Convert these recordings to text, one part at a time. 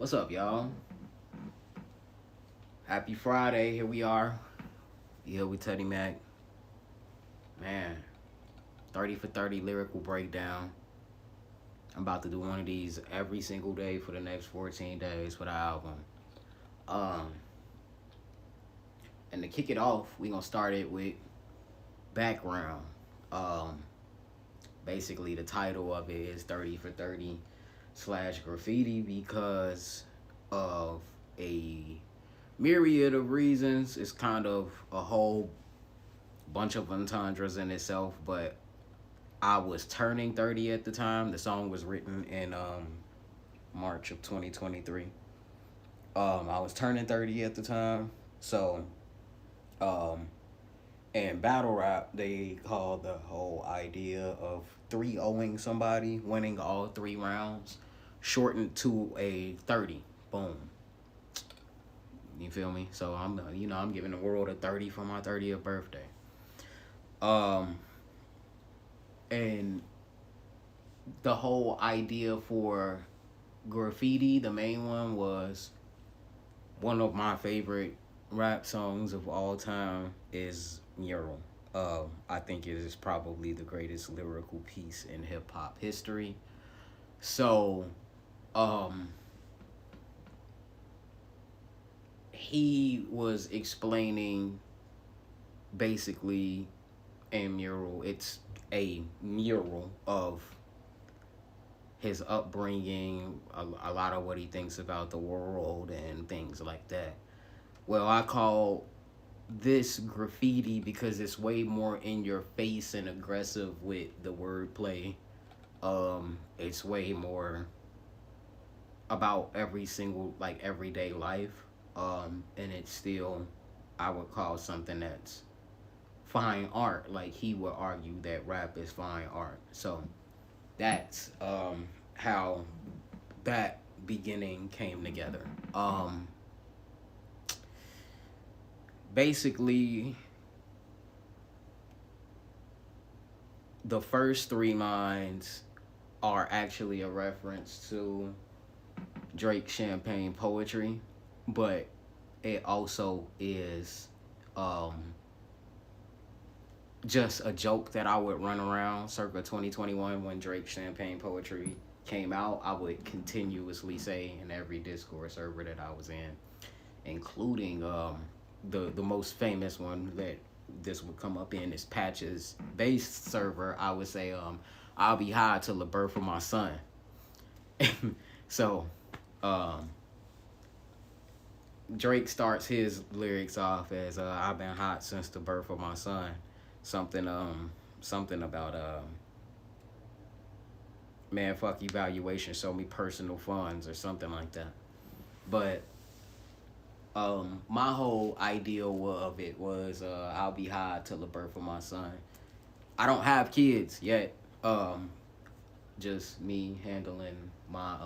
What's up, y'all? Happy Friday. Here we are. Yeah, we Teddy Mac. Man, 30 for 30 lyrical breakdown. I'm about to do one of these every single day for the next 14 days for the album. Um, and to kick it off, we gonna start it with background. Um, Basically, the title of it is 30 for 30 slash graffiti because of a myriad of reasons. It's kind of a whole bunch of entendres in itself, but I was turning 30 at the time. The song was written in March of 2023. I was turning 30 at the time. So, um, in battle rap, they call the whole idea of 3-0ing somebody, winning all 3 rounds, shortened to a 30. Boom. You feel me? So I'm giving the world a 30 for my 30th birthday. Um, and the whole idea for graffiti, the main one was one of my favorite rap songs of all time is Mural. I think it is probably the greatest lyrical piece in hip hop history. So, um, he was explaining basically a mural. It's a mural of his upbringing, a lot of what he thinks about the world and things like that. Well, I call this graffiti because it's way more in your face and aggressive with the wordplay. It's way more about every single like everyday life. And it's still I would call something that's fine art. Like he would argue that rap is fine art. So that's how that beginning came together. Basically, the first 3 lines are actually a reference to Drake Champagne Poetry, but it also is just a joke that I would run around circa 2021 when Drake Champagne Poetry came out. I would continuously say in every Discord server that I was in, including the most famous one that this would come up in is Patches based server. I would say I'll be high till the birth of my son. So um, Drake starts his lyrics off as I've been hot since the birth of my son. Something about man fuck evaluation, show me personal funds or something like that. But my whole idea of it was I'll be high till the birth of my son. I don't have kids yet. Just me handling my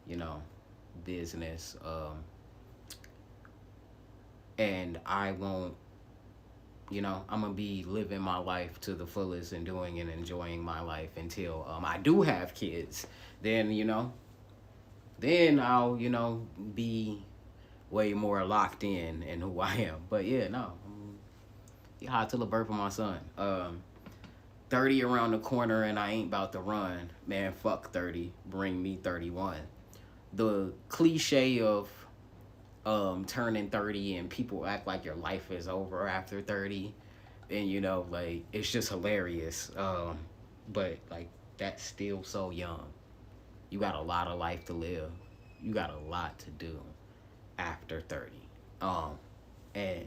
you know, business. And I won't, I'm gonna be living my life to the fullest and doing and enjoying my life until I do have kids. Then, then I'll, be way more locked in who I am. But yeah, no, hot till the birth of my son. 30 around the corner and I ain't about to run. Man, fuck 30. Bring me 31. The cliche of turning 30 and people act like your life is over after 30, and like it's just hilarious. But like that's still so young. You got a lot of life to live. You got a lot to do after 30. And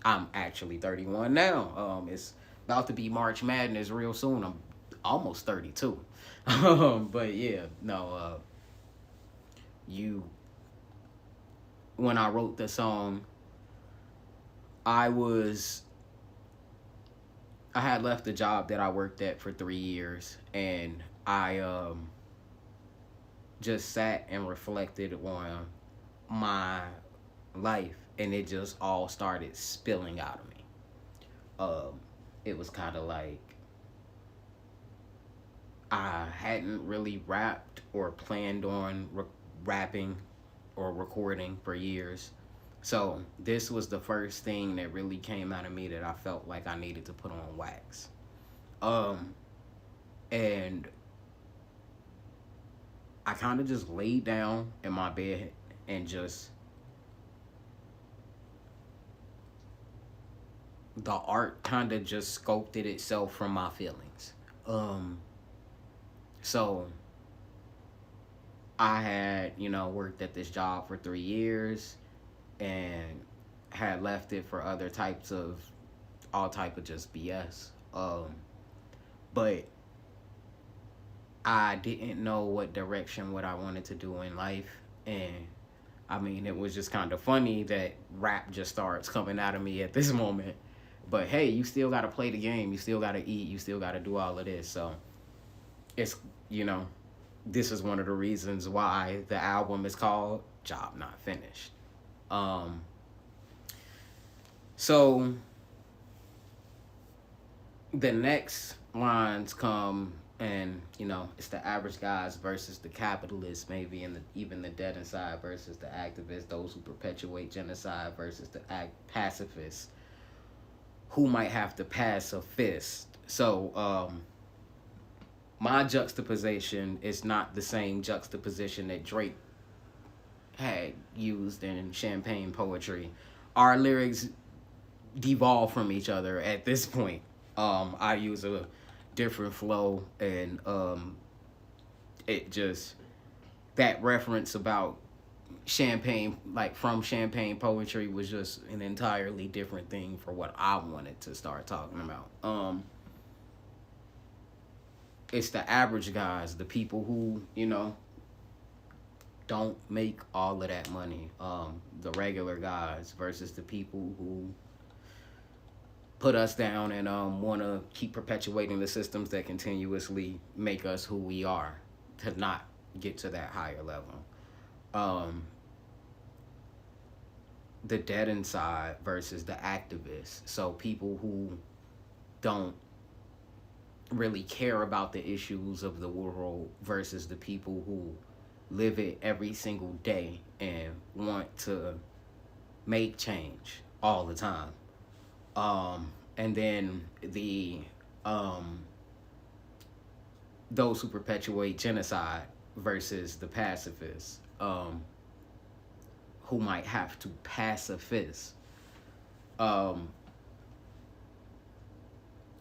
I'm actually 31 now. It's about to be March Madness real soon. I'm almost 32. But yeah, no, you when I wrote the song, I had left the job that I worked at for 3 years, and I just sat and reflected on my life, and it just all started spilling out of me. It was kind of like I hadn't really rapped or planned on rapping or recording for years. So this was the first thing that really came out of me that I felt like I needed to put on wax. Um, and I kind of just laid down in my bed and just the art kind of just sculpted itself from my feelings. Um, so I had, worked at this job for 3 years and had left it for other types of all type of just BS. But I didn't know what direction what I wanted to do in life, and I mean it was just kind of funny that rap just starts coming out of me at this moment. But hey, you still got to play the game, you still got to eat, you still got to do all of this. So it's you know this is one of the reasons why the album is called Job Not Finished. Um, so the next lines come, and it's the average guys versus the capitalists, maybe, and even the dead inside versus the activists, those who perpetuate genocide versus the pacifists who might have to pass a fist. So my juxtaposition is not the same juxtaposition that Drake had used in Champagne Poetry. Our lyrics devolve from each other at this point. I use a different flow, and it just, that reference about champagne, like from Champagne Poetry, was just an entirely different thing for what I wanted to start talking about. It's the average guys, the people who don't make all of that money, the regular guys versus the people who put us down and want to keep perpetuating the systems that continuously make us who we are to not get to that higher level. The dead inside versus the activists. So people who don't really care about the issues of the world versus the people who live it every single day and want to make change all the time. And then the those who perpetuate genocide versus the pacifists, who might have to pacifist.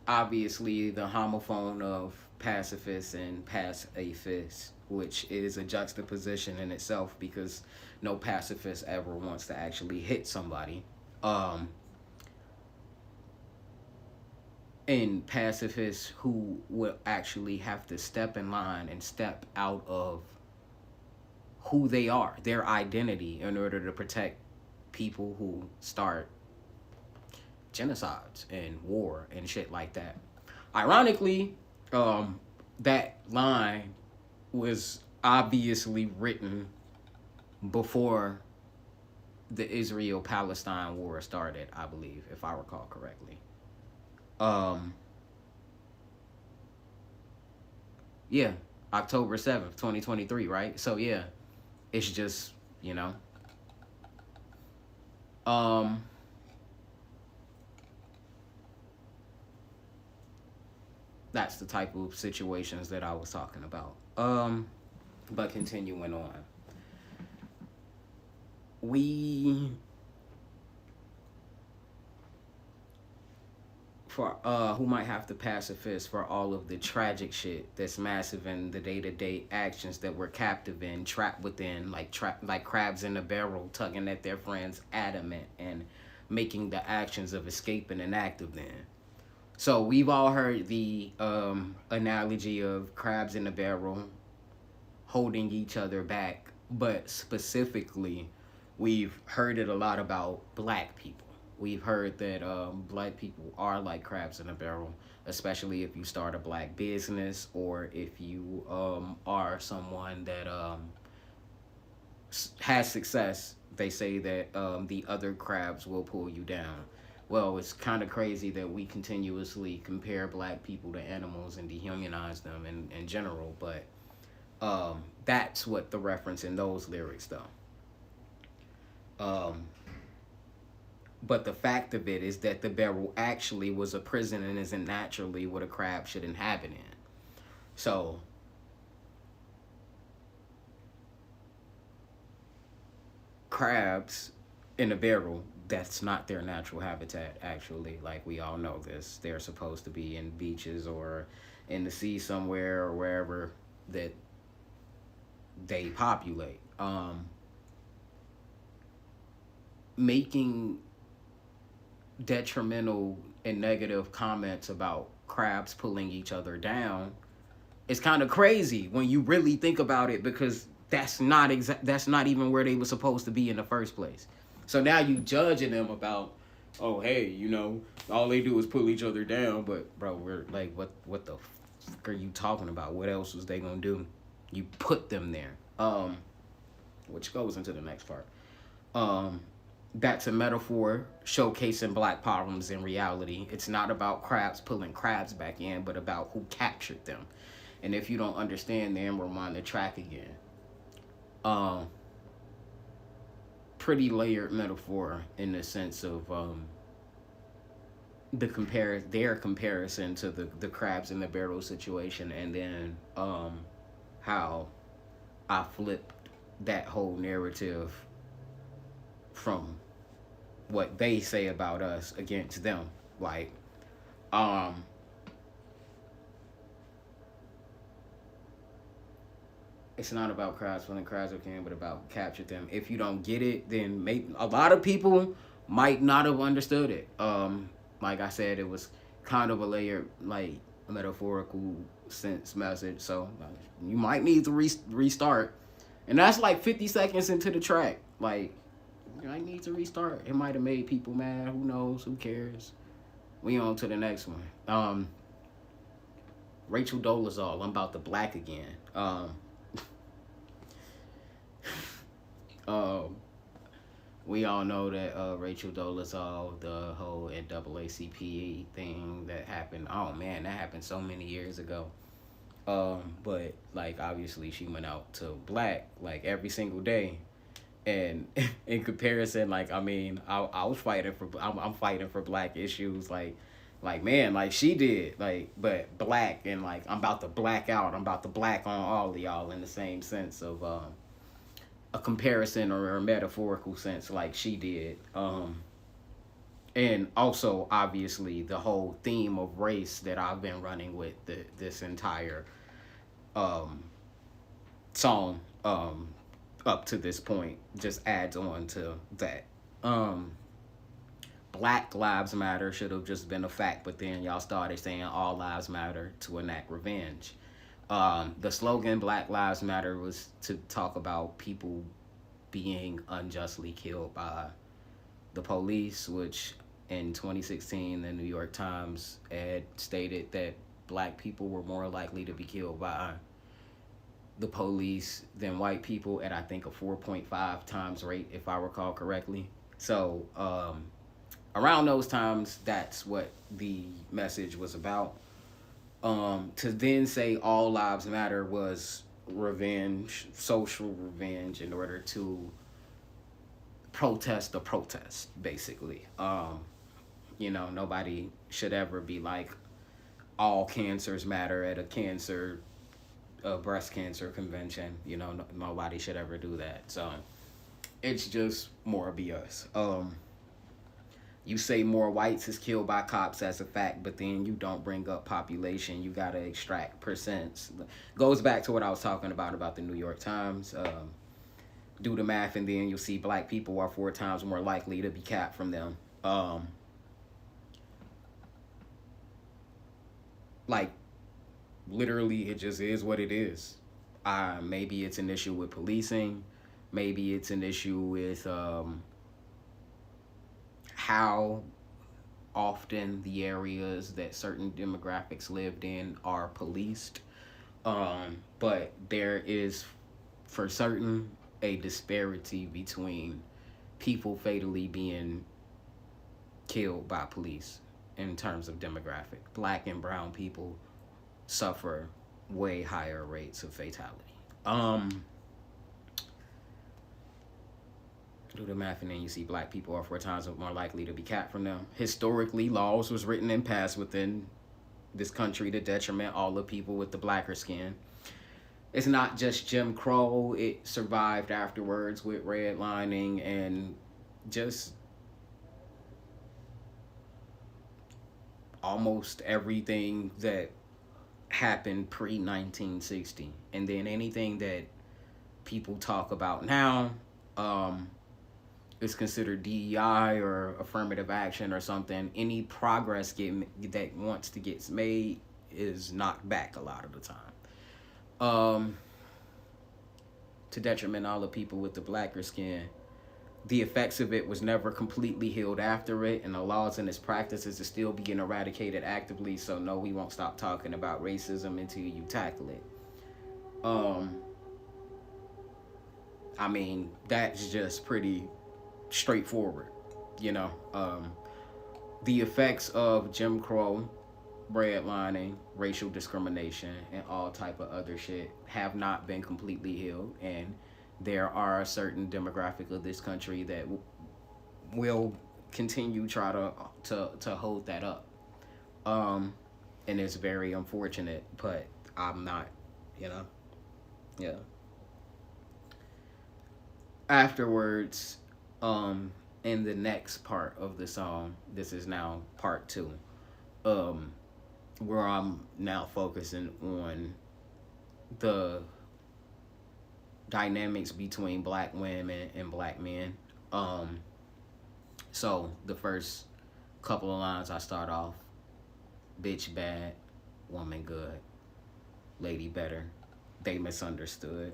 Obviously, the homophone of pacifist and pacifist, which is a juxtaposition in itself because no pacifist ever wants to actually hit somebody. And pacifists who will actually have to step in line and step out of who they are, their identity, in order to protect people who start genocides and war and shit like that. Ironically, that line was obviously written before the Israel-Palestine war started, I believe, if I recall correctly. Yeah, October 7th, 2023, right? So yeah, it's just, that's the type of situations that I was talking about. But continuing on. For who might have to pacifist for all of the tragic shit that's massive in the day-to-day actions that we're captive in, trapped within, like crabs in a barrel, tugging at their friends adamant and making the actions of escaping an act of them. So we've all heard the analogy of crabs in a barrel holding each other back, but specifically we've heard it a lot about black people. We've heard that black people are like crabs in a barrel, especially if you start a black business or if you are someone that has success. They say that the other crabs will pull you down. Well, it's kind of crazy that we continuously compare black people to animals and dehumanize them in general, but That's what the reference in those lyrics, though. Um, but the fact of it is that the barrel actually was a prison and isn't naturally what a crab should inhabit in. So crabs in a barrel, that's not their natural habitat, actually. Like, we all know this. They're supposed to be in beaches or in the sea somewhere or wherever that they populate. Making detrimental and negative comments about crabs pulling each other down is kind of crazy when you really think about it, because that's not even where they were supposed to be in the first place. So now you judging them about, oh hey, all they do is pull each other down, but bro, we're like, what the fuck are you talking about? What else was they gonna do? You put them there. Which goes into the next part. That's a metaphor showcasing black problems in reality. It's not about crabs pulling crabs back in, but about who captured them. And if you don't understand, then rewind the track again. Pretty layered metaphor in the sense of their comparison to the crabs in the barrel situation, and then how I flipped that whole narrative from what they say about us against them. Like, it's not about crabs pulling crabs can, but about capture them. If you don't get it, then maybe a lot of people might not have understood it. Like I said, it was kind of a layered, like, metaphorical sense message. So you might need to restart, and that's like 50 seconds into the track. Like, I need to restart. It might have made people mad. Who knows? Who cares? We on to the next one. Rachel Dolezal, I'm about to black again. We all know that Rachel Dolezal, the whole NAACP thing that happened. Oh man, that happened so many years ago. But like, obviously she went out to black like every single day. And in comparison, like, I mean, I was fighting for, I'm fighting for black issues, like man, like she did, like, but black, and like I'm about to black out, I'm about to black on all of y'all in the same sense of a comparison or a metaphorical sense, like she did. And also obviously the whole theme of race that I've been running with this entire song up to this point just adds on to that. Black Lives Matter should have just been a fact, but then y'all started saying all lives matter to enact revenge. The slogan Black Lives Matter was to talk about people being unjustly killed by the police, which in 2016 the New York Times had stated that black people were more likely to be killed by the police than white people at, I think, a 4.5 times rate, if I recall correctly. So around those times, that's what the message was about. To then say all lives matter was revenge, social revenge, in order to protest the protest, basically. Nobody should ever be like, all cancers matter at a breast cancer convention. Nobody should ever do that. So it's just more BS. You say more whites is killed by cops as a fact, but then you don't bring up population. You gotta extract percents. Goes back to what I was talking about the New York Times. Do the math, and then you'll see black people are 4 times more likely to be capped from them. Like, literally, it just is what it is. Maybe it's an issue with policing. Maybe it's an issue with how often the areas that certain demographics lived in are policed. But there is, for certain, a disparity between people fatally being killed by police in terms of demographic. Black and brown people suffer way higher rates of fatality. Um, do the math and then you see black people are 4 times more likely to be capped from them. Historically, laws was written and passed within this country to detriment all the people with the blacker skin. It's not just Jim Crow. It survived afterwards with redlining and just almost everything that happened pre 1960. And then anything that people talk about now is considered DEI or affirmative action or something. Any progress that wants to get made is knocked back a lot of the time. To detriment all the people with the blacker skin. The effects of it was never completely healed after it, and the laws and its practices are still being eradicated actively. So no, we won't stop talking about racism until you tackle it. I mean, that's just pretty straightforward, you know. The effects of Jim Crow, redlining, racial discrimination, and all type of other shit have not been completely healed, and there are a certain demographic of this country that will continue try to hold that up, and it's very unfortunate, but I'm not, you know, yeah. Afterwards, in the next part of the song, this is now part two, where I'm now focusing on the dynamics between black women and black men. So the first couple of lines I start off, bitch bad, woman good, lady better, they misunderstood.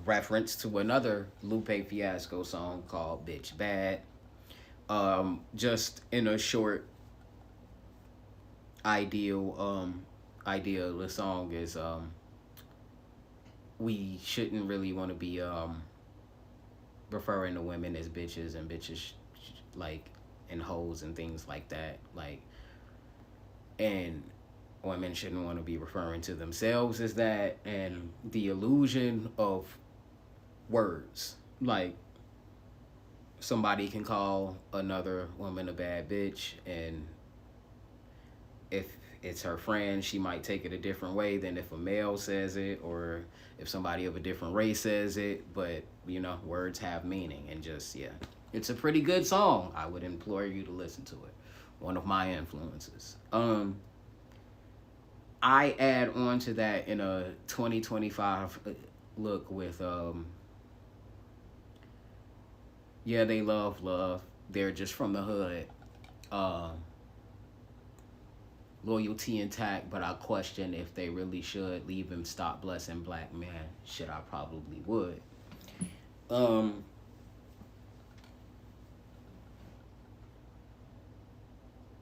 Reference to another Lupe Fiasco song called Bitch Bad. Just in a short idea of the song is we shouldn't really want to be referring to women as bitches and bitches like and hoes and things like that, like, and women shouldn't want to be referring to themselves as that, and the illusion of words, like somebody can call another woman a bad bitch, and if it's her friend, she might take it a different way than if a male says it or if somebody of a different race says it. But, you know, words have meaning, and just, yeah. It's a pretty good song. I would implore you to listen to it. One of my influences. I add on to that in a 2025 look with, yeah, they love. They're just from the hood. Loyalty intact, but I question if they really should leave him. Stop blessing black men. Shit, I probably would.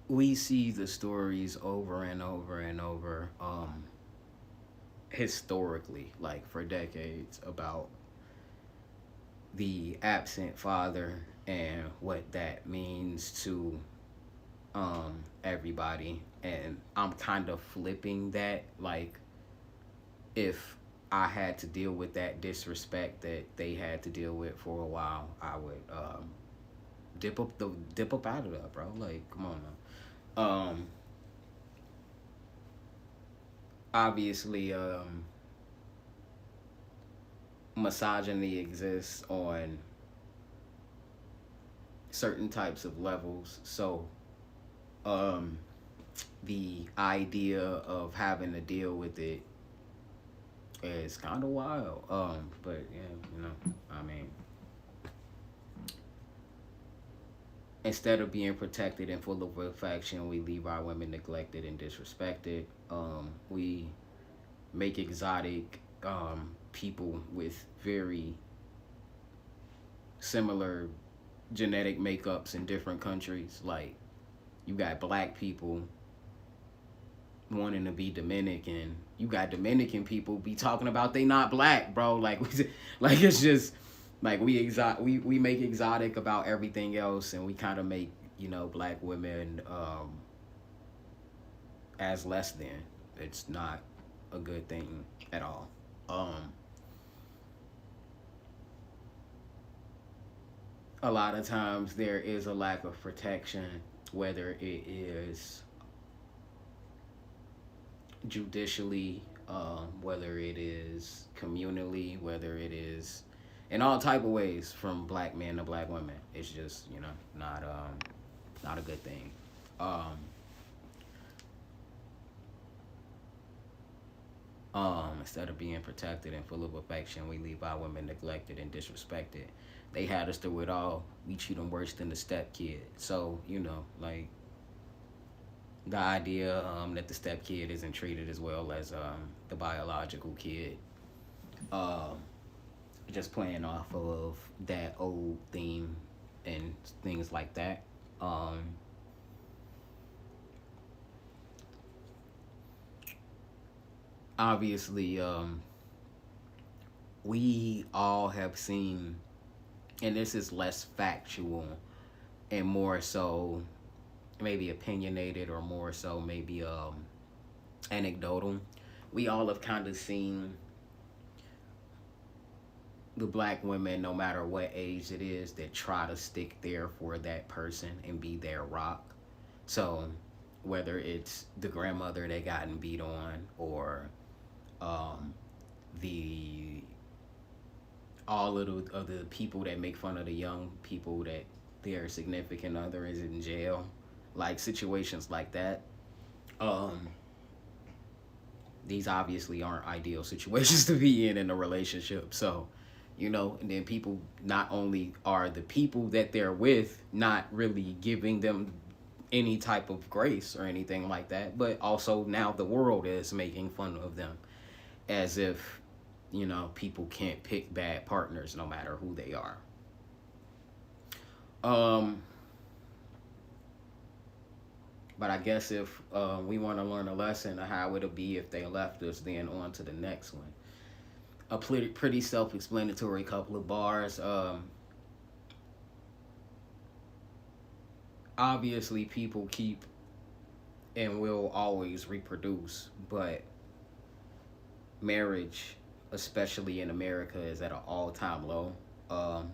We see the stories over and over and over, historically, like for decades, about the absent father and what that means to everybody. And I'm kind of flipping that, like, if I had to deal with that disrespect that they had to deal with for a while, I would dip up out of that, bro. Like, come on now. Obviously, misogyny exists on certain types of levels, so the idea of having to deal with it is kind of wild. But yeah, you know, I mean, instead of being protected and full of affection, we leave our women neglected and disrespected. We make exotic people with very similar genetic makeups in different countries. Like, you got black people wanting to be Dominican. You got Dominican people be talking about they not black, bro. Like, like it's just like we make exotic about everything else, and we kind of make, you know, black women as less than. It's not a good thing at all. a lot of times there is a lack of protection, whether it is judicially, whether it is communally, whether it is in all type of ways, from black men to black women. It's just, not a good thing. Um, Instead of being protected and full of affection, we leave our women neglected and disrespected. They had us through it all. We treat them worse than the step kid. So, like the idea that the step kid isn't treated as well as the biological kid. Um, just playing off of that old theme and things like that. Um, Obviously, we all have seen, and this is less factual and more so maybe opinionated, or more so maybe anecdotal. We all have kind of seen the black women, no matter what age it is, that try to stick there for that person and be their rock. So whether it's the grandmother that gotten beat on, or um, the all of the people that make fun of the young people that their significant other is in jail, like situations like that. Um, these obviously aren't ideal situations to be in a relationship. So, and then people, not only are the people that they're with not really giving them any type of grace or anything like that, but also now the world is making fun of them, as if people can't pick bad partners no matter who they are. um but I guess if we want to learn a lesson of how it'll be if they left us, then on to the next one. A pretty self-explanatory couple of bars. Obviously people keep and will always reproduce, but marriage, especially in America, is at an all-time low. Um,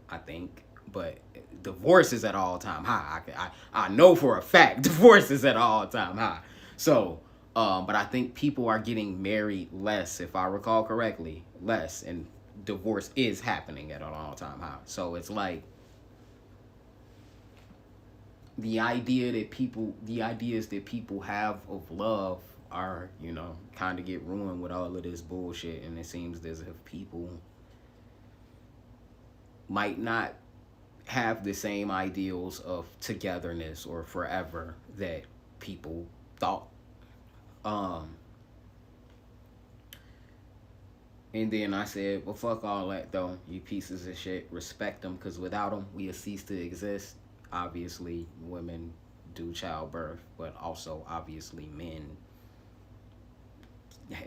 I think, but divorce is at an all-time high. I know for a fact divorce is at an all-time high. So, but I think people are getting married less, if I recall correctly, less, and divorce is happening at an all-time high. So it's like the ideas that people have of love are, kind of get ruined with all of this bullshit, and it seems as if people might not have the same ideals of togetherness or forever that people thought. Um, and then I said, well, fuck all that though, you pieces of shit. Respect them, because without them, we'll cease to exist. Obviously, women do childbirth, but also obviously men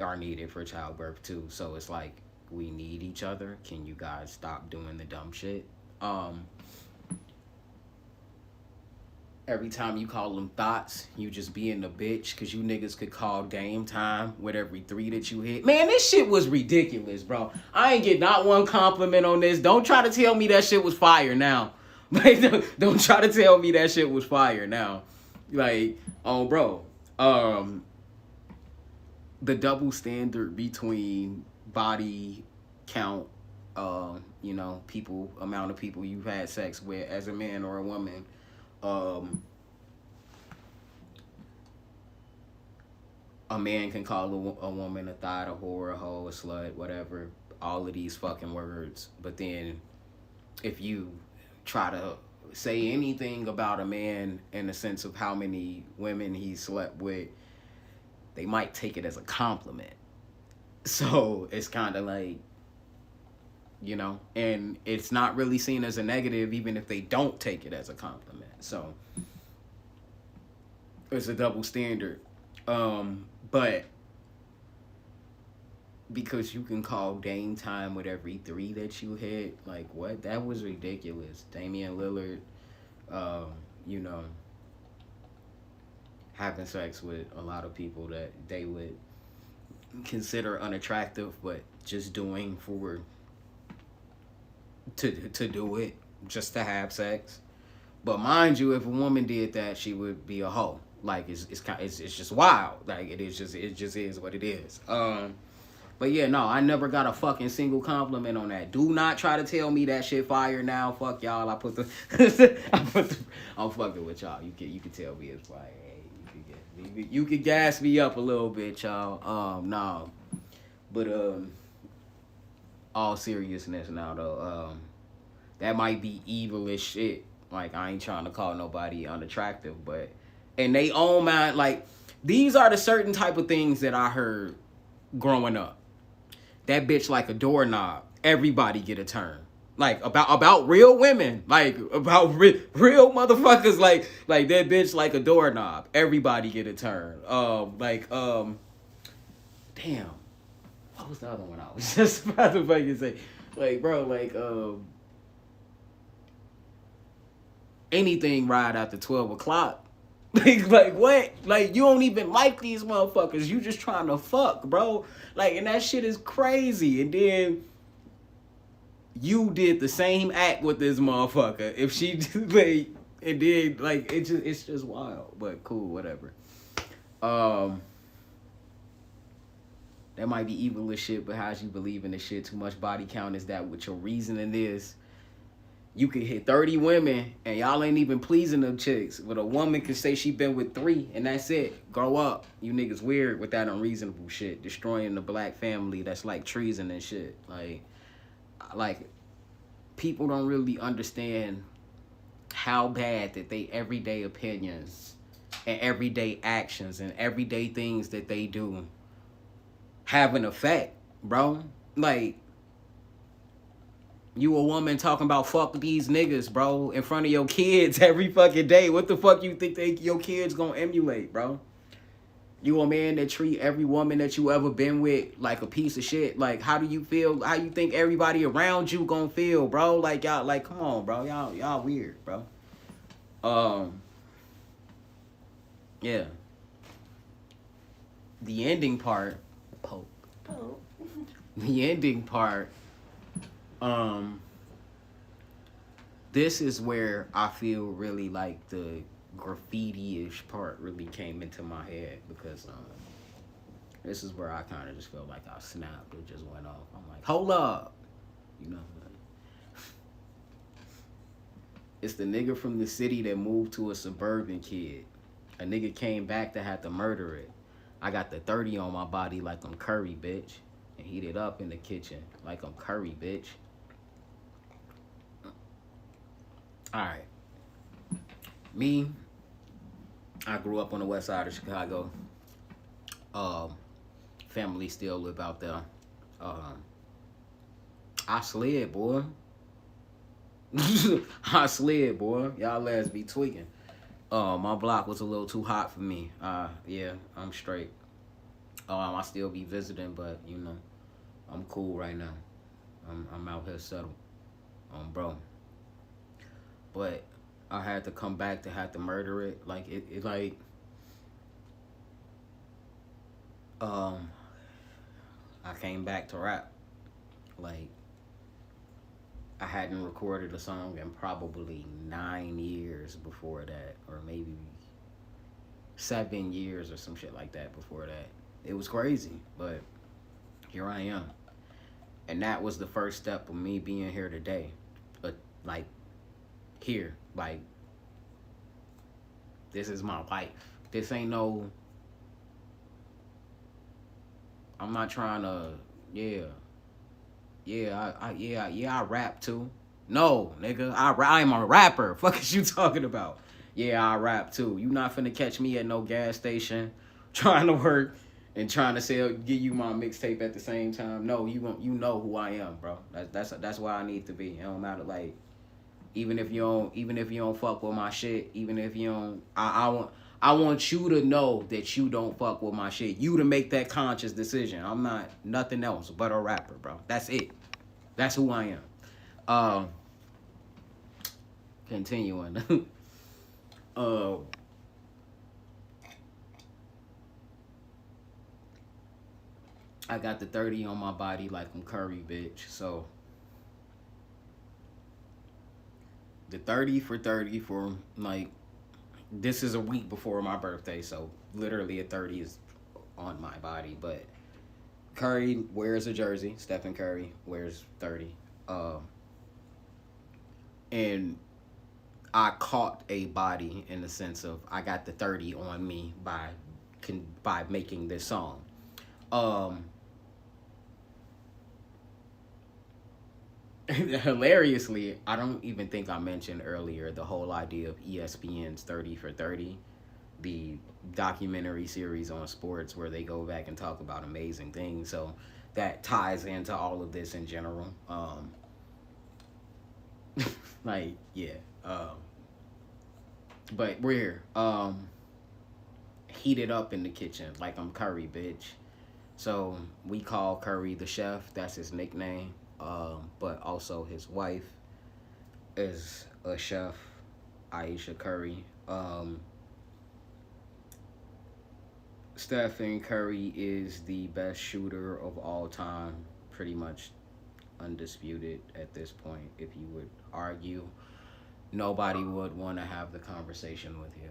are needed for childbirth too. So it's like, we need each other. Can you guys stop doing the dumb shit? Every time you call them thoughts, you just being a bitch, because you niggas could call Dame time with every three that you hit. Man, this shit was ridiculous, bro. I ain't get not one compliment on this. Don't try to tell me that shit was fire now. Like, don't try to tell me that shit was fire now. Like, oh, bro. The double standard between body count, amount of people you've had sex with as a man or a woman. A man can call a woman a thought, a whore, a hoe, a slut, whatever, all of these fucking words. But then if you try to say anything about a man in the sense of how many women he slept with, they might take it as a compliment. So it's kind of like, and it's not really seen as a negative, even if they don't take it as a compliment. So it's a double standard. But because you can call Dame time with every three that you hit, like, what? That was ridiculous. Damian Lillard, you know, having sex with a lot of people that they would consider unattractive, but just doing for to do it, just to have sex. But mind you, if a woman did that, she would be a hoe. Like it's just wild. Like it just is what it is. But yeah, no, I never got a fucking single compliment on that. Do not try to tell me that shit fire now. Fuck y'all. I put the I'm fucking with y'all. You can tell me it's fire. Hey, you can gas me up a little bit, y'all. No. But all seriousness now though, that might be evil as shit. Like, I ain't trying to call nobody unattractive, but in they own mind, like, these are the certain type of things that I heard growing up. That bitch like a doorknob. Everybody get a turn. Like, about real women. Like, about real motherfuckers. Like that bitch like a doorknob. Everybody get a turn. Damn. What was the other one I was just about to fucking say? Like, bro, like, anything right after 12 o'clock. like what? Like, you don't even like these motherfuckers. You just trying to fuck, bro. Like, and that shit is crazy. And then you did the same act with this motherfucker. If she like, and then like it's just wild. But cool, whatever. That might be evil as shit, but how's you believe in this shit? Too much body count is that what your reasoning is? You could hit 30 women and y'all ain't even pleasing them chicks. But a woman could say she been with 3 and that's it. Grow up. You niggas weird with that unreasonable shit. Destroying the black family. That's like treason and shit. Like people don't really understand how bad that they everyday opinions and everyday actions and everyday things that they do have an effect, bro. Like, you a woman talking about fuck these niggas, bro, in front of your kids every fucking day. What the fuck you think your kids gonna emulate, bro? You a man that treat every woman that you ever been with like a piece of shit. Like, how do you feel? How you think everybody around you gonna feel, bro? Like, y'all, like, come on, bro. Y'all weird, bro. Yeah. The ending part, the ending part, this is where I feel really like the graffiti-ish part really came into my head, because this is where I kind of just felt like I snapped. It just went off. I'm like, hold up, you know. It's the nigga from the city that moved to a suburban kid. A nigga came back to have to murder it. I got the 30 on my body like I'm Curry, bitch. And heat it up in the kitchen like I'm Curry, bitch. Alright. Me, I grew up on the west side of Chicago. Family still live out there. I slid, boy. I slid, boy. Y'all ass be tweaking. My block was a little too hot for me. Yeah, I'm straight. I still be visiting, but you know, I'm cool right now. I'm out here settled, bro. But I had to come back to have to murder it. Like it like, I came back to rap. Like, I hadn't recorded a song in probably 9 years before that, or maybe 7 years or some shit like that before that. It was crazy, but here I am. And that was the first step of me being here today. But like, here, like, this is my life. This ain't no, I'm not trying to, I rap too. No, nigga, I'm a rapper. Fuck is you talking about? Yeah, I rap too. You not finna catch me at no gas station trying to work and trying to give you my mixtape at the same time. No, you know who I am, bro. That's where I need to be. It don't matter, like, even if you don't fuck with my shit, even if you don't, I want you to know that you don't fuck with my shit. You to make that conscious decision. I'm not nothing else but a rapper, bro. That's it. That's who I am. Continuing. I got the 30 on my body like I'm Curry, bitch. So the 30 for 30 for like, this is a week before my birthday, so literally a 30 is on my body. But Curry wears a jersey. Stephen Curry wears 30. And I caught a body in the sense of I got the 30 on me by making this song. Hilariously, I don't even think I mentioned earlier the whole idea of ESPN's 30 for 30, the documentary series on sports where they go back and talk about amazing things. So that ties into all of this in general. Like, yeah. But we're here. Heated up in the kitchen like I'm Curry, bitch. So we call Curry the chef. That's his nickname. But also his wife is a chef, Aisha Curry. Stephen Curry is the best shooter of all time, pretty much undisputed at this point. If you would argue, nobody would want to have the conversation with you.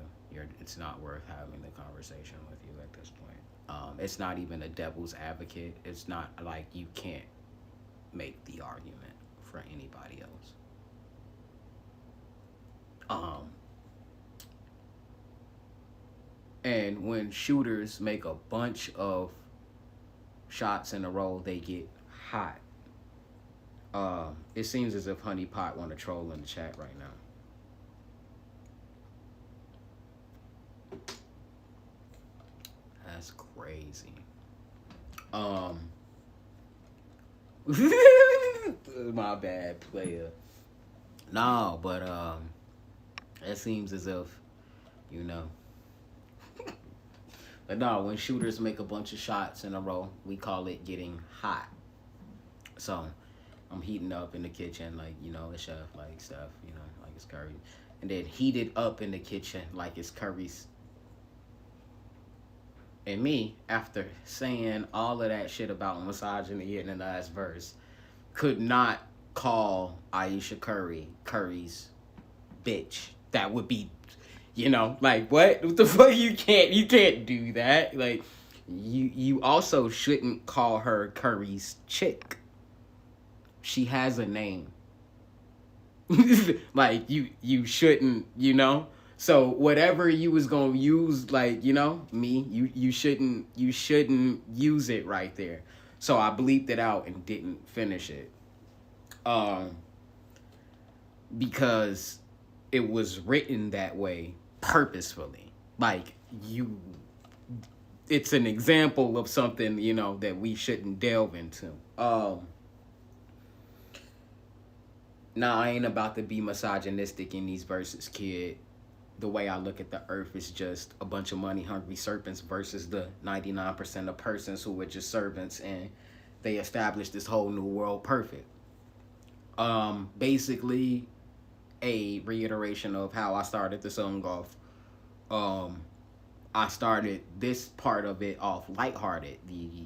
It's not worth having the conversation with you at this point. It's not even a devil's advocate. It's not like you can't make the argument for anybody else. And when shooters make a bunch of shots in a row, they get hot. It seems as if Honey Pot want to troll in the chat right now. That's crazy. My bad, player. No, but it seems as if, you know. But no, when shooters make a bunch of shots in a row, we call it getting hot. So I'm heating up in the kitchen like, you know, a chef, like stuff, you know, like it's Curry. And then heated up in the kitchen like it's Curry's. And me, after saying all of that shit about misogyny in the last verse, could not call Aisha Curry Curry's bitch. That would be, you know, like what the fuck? You can't do that. Like you also shouldn't call her Curry's chick. She has a name. Like you shouldn't, you know. So whatever you was gonna use, like, you know, me, you shouldn't use it right there. So I bleeped it out and didn't finish it. Because it was written that way purposefully. Like it's an example of something, you know, that we shouldn't delve into. Now I ain't about to be misogynistic in these verses, kid. The way I look at the earth is just a bunch of money-hungry serpents versus the 99% of persons who were just servants, and they established this whole new world perfect. Basically, a reiteration of how I started the song off. I started this part of it off lighthearted, the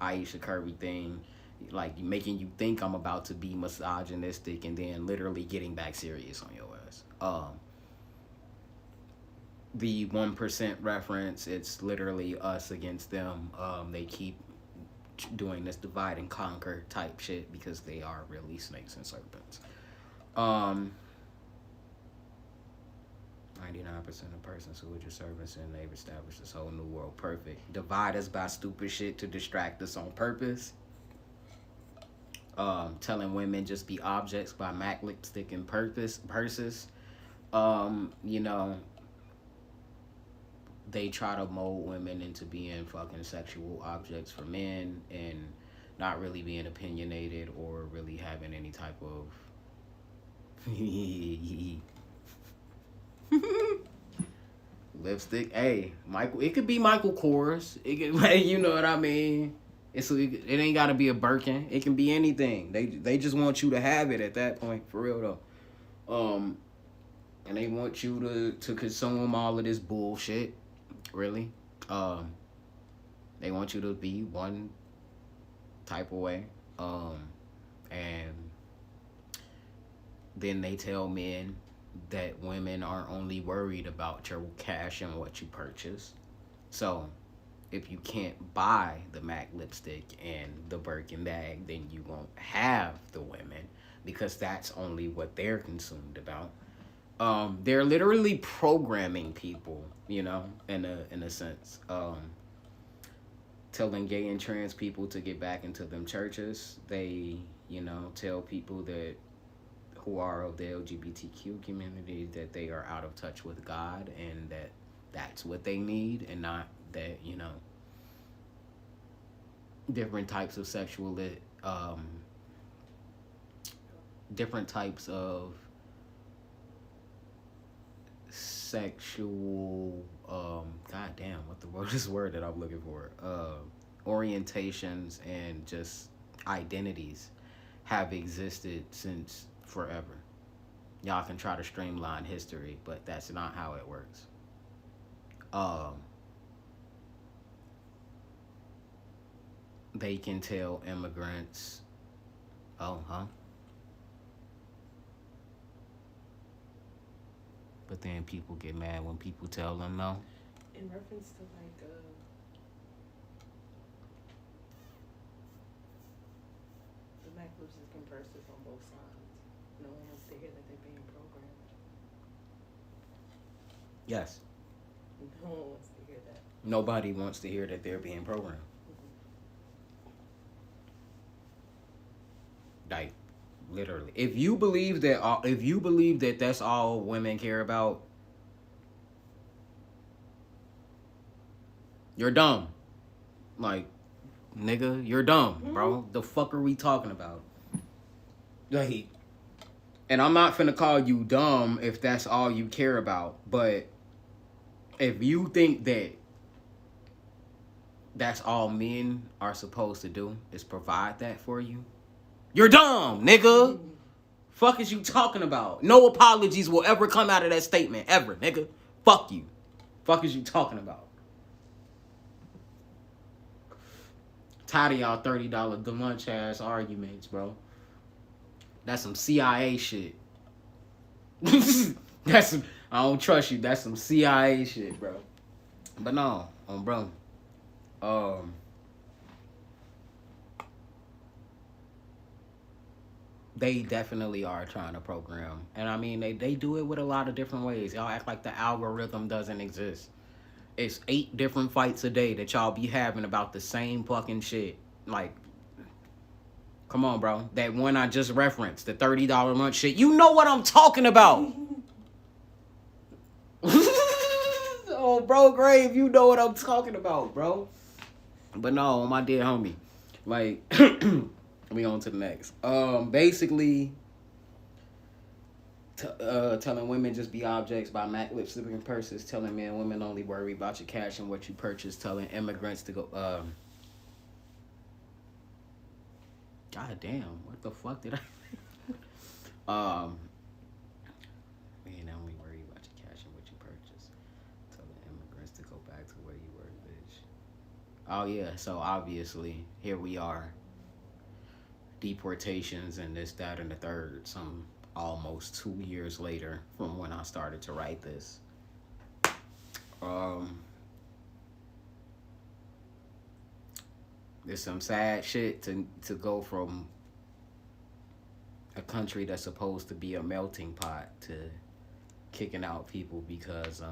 Aisha Curry thing, like making you think I'm about to be misogynistic, and then literally getting back serious on your ass. The 1% reference, it's literally us against them. They keep doing this divide and conquer type shit because they are really snakes and serpents. 99% of persons who are just servants, and they've established this whole new world perfect. Divide us by stupid shit to distract us on purpose. Telling women just be objects by MAC lipstick and purses. You know, they try to mold women into being fucking sexual objects for men and not really being opinionated or really having any type of lipstick. Hey, Michael, it could be Michael Kors. It could, like, you know what I mean? It ain't gotta be a Birkin. It can be anything. They just want you to have it at that point, for real though. And they want you to consume all of this bullshit. Really. They want you to be one type of way. And then they tell men that women are only worried about your cash and what you purchase. So if you can't buy the MAC lipstick and the Birkin bag, then you won't have the women because that's only what they're consumed about. They're literally programming people, in a sense. Telling gay and trans people to get back into them churches. They, tell people that who are of the LGBTQ community that they are out of touch with God and that that's what they need and not that, different types of different types of sexual goddamn what the word is word that I'm looking for orientations and just identities have existed since forever. Y'all can try to streamline history, but that's not how it works. They can tell immigrants, oh, huh? But then people get mad when people tell them no. In reference to like the Mac lipstick and purses on both sides, no one wants to hear that they're being programmed. Yes. No one wants to hear that. Nobody wants to hear that they're being programmed. Like, literally. If you believe that that's all women care about, you're dumb. Like, nigga, you're dumb, bro. The fuck are we talking about? Like, and I'm not finna call you dumb if that's all you care about, but if you think that that's all men are supposed to do is provide that for you, you're dumb, nigga. Fuck is you talking about? No apologies will ever come out of that statement, ever, nigga. Fuck you. Fuck is you talking about? Tired of y'all $30 the lunch ass arguments, bro. That's some CIA shit. That's some, I don't trust you. That's some CIA shit, bro. But no, bro. They definitely are trying to program. And I mean, they do it with a lot of different ways. Y'all act like the algorithm doesn't exist. It's 8 different fights a day that y'all be having about the same fucking shit. Like, come on, bro. That one I just referenced, the $30 lunch shit. You know what I'm talking about. Oh, bro, Grave, you know what I'm talking about, bro. But no, my dear homie. Like, we on to the next. Basically, telling women just be objects by MAC lipstick and purses. Telling men and women only worry about your cash and what you purchase. Telling immigrants to go. God damn, what the fuck did I? Man, only worry about your cash and what you purchase. Telling immigrants to go back to where you were, bitch. Oh yeah, so obviously here we are. Deportations and this, that, and the third. Some almost 2 years later from when I started to write this. There's some sad shit to go from a country that's supposed to be a melting pot to kicking out people because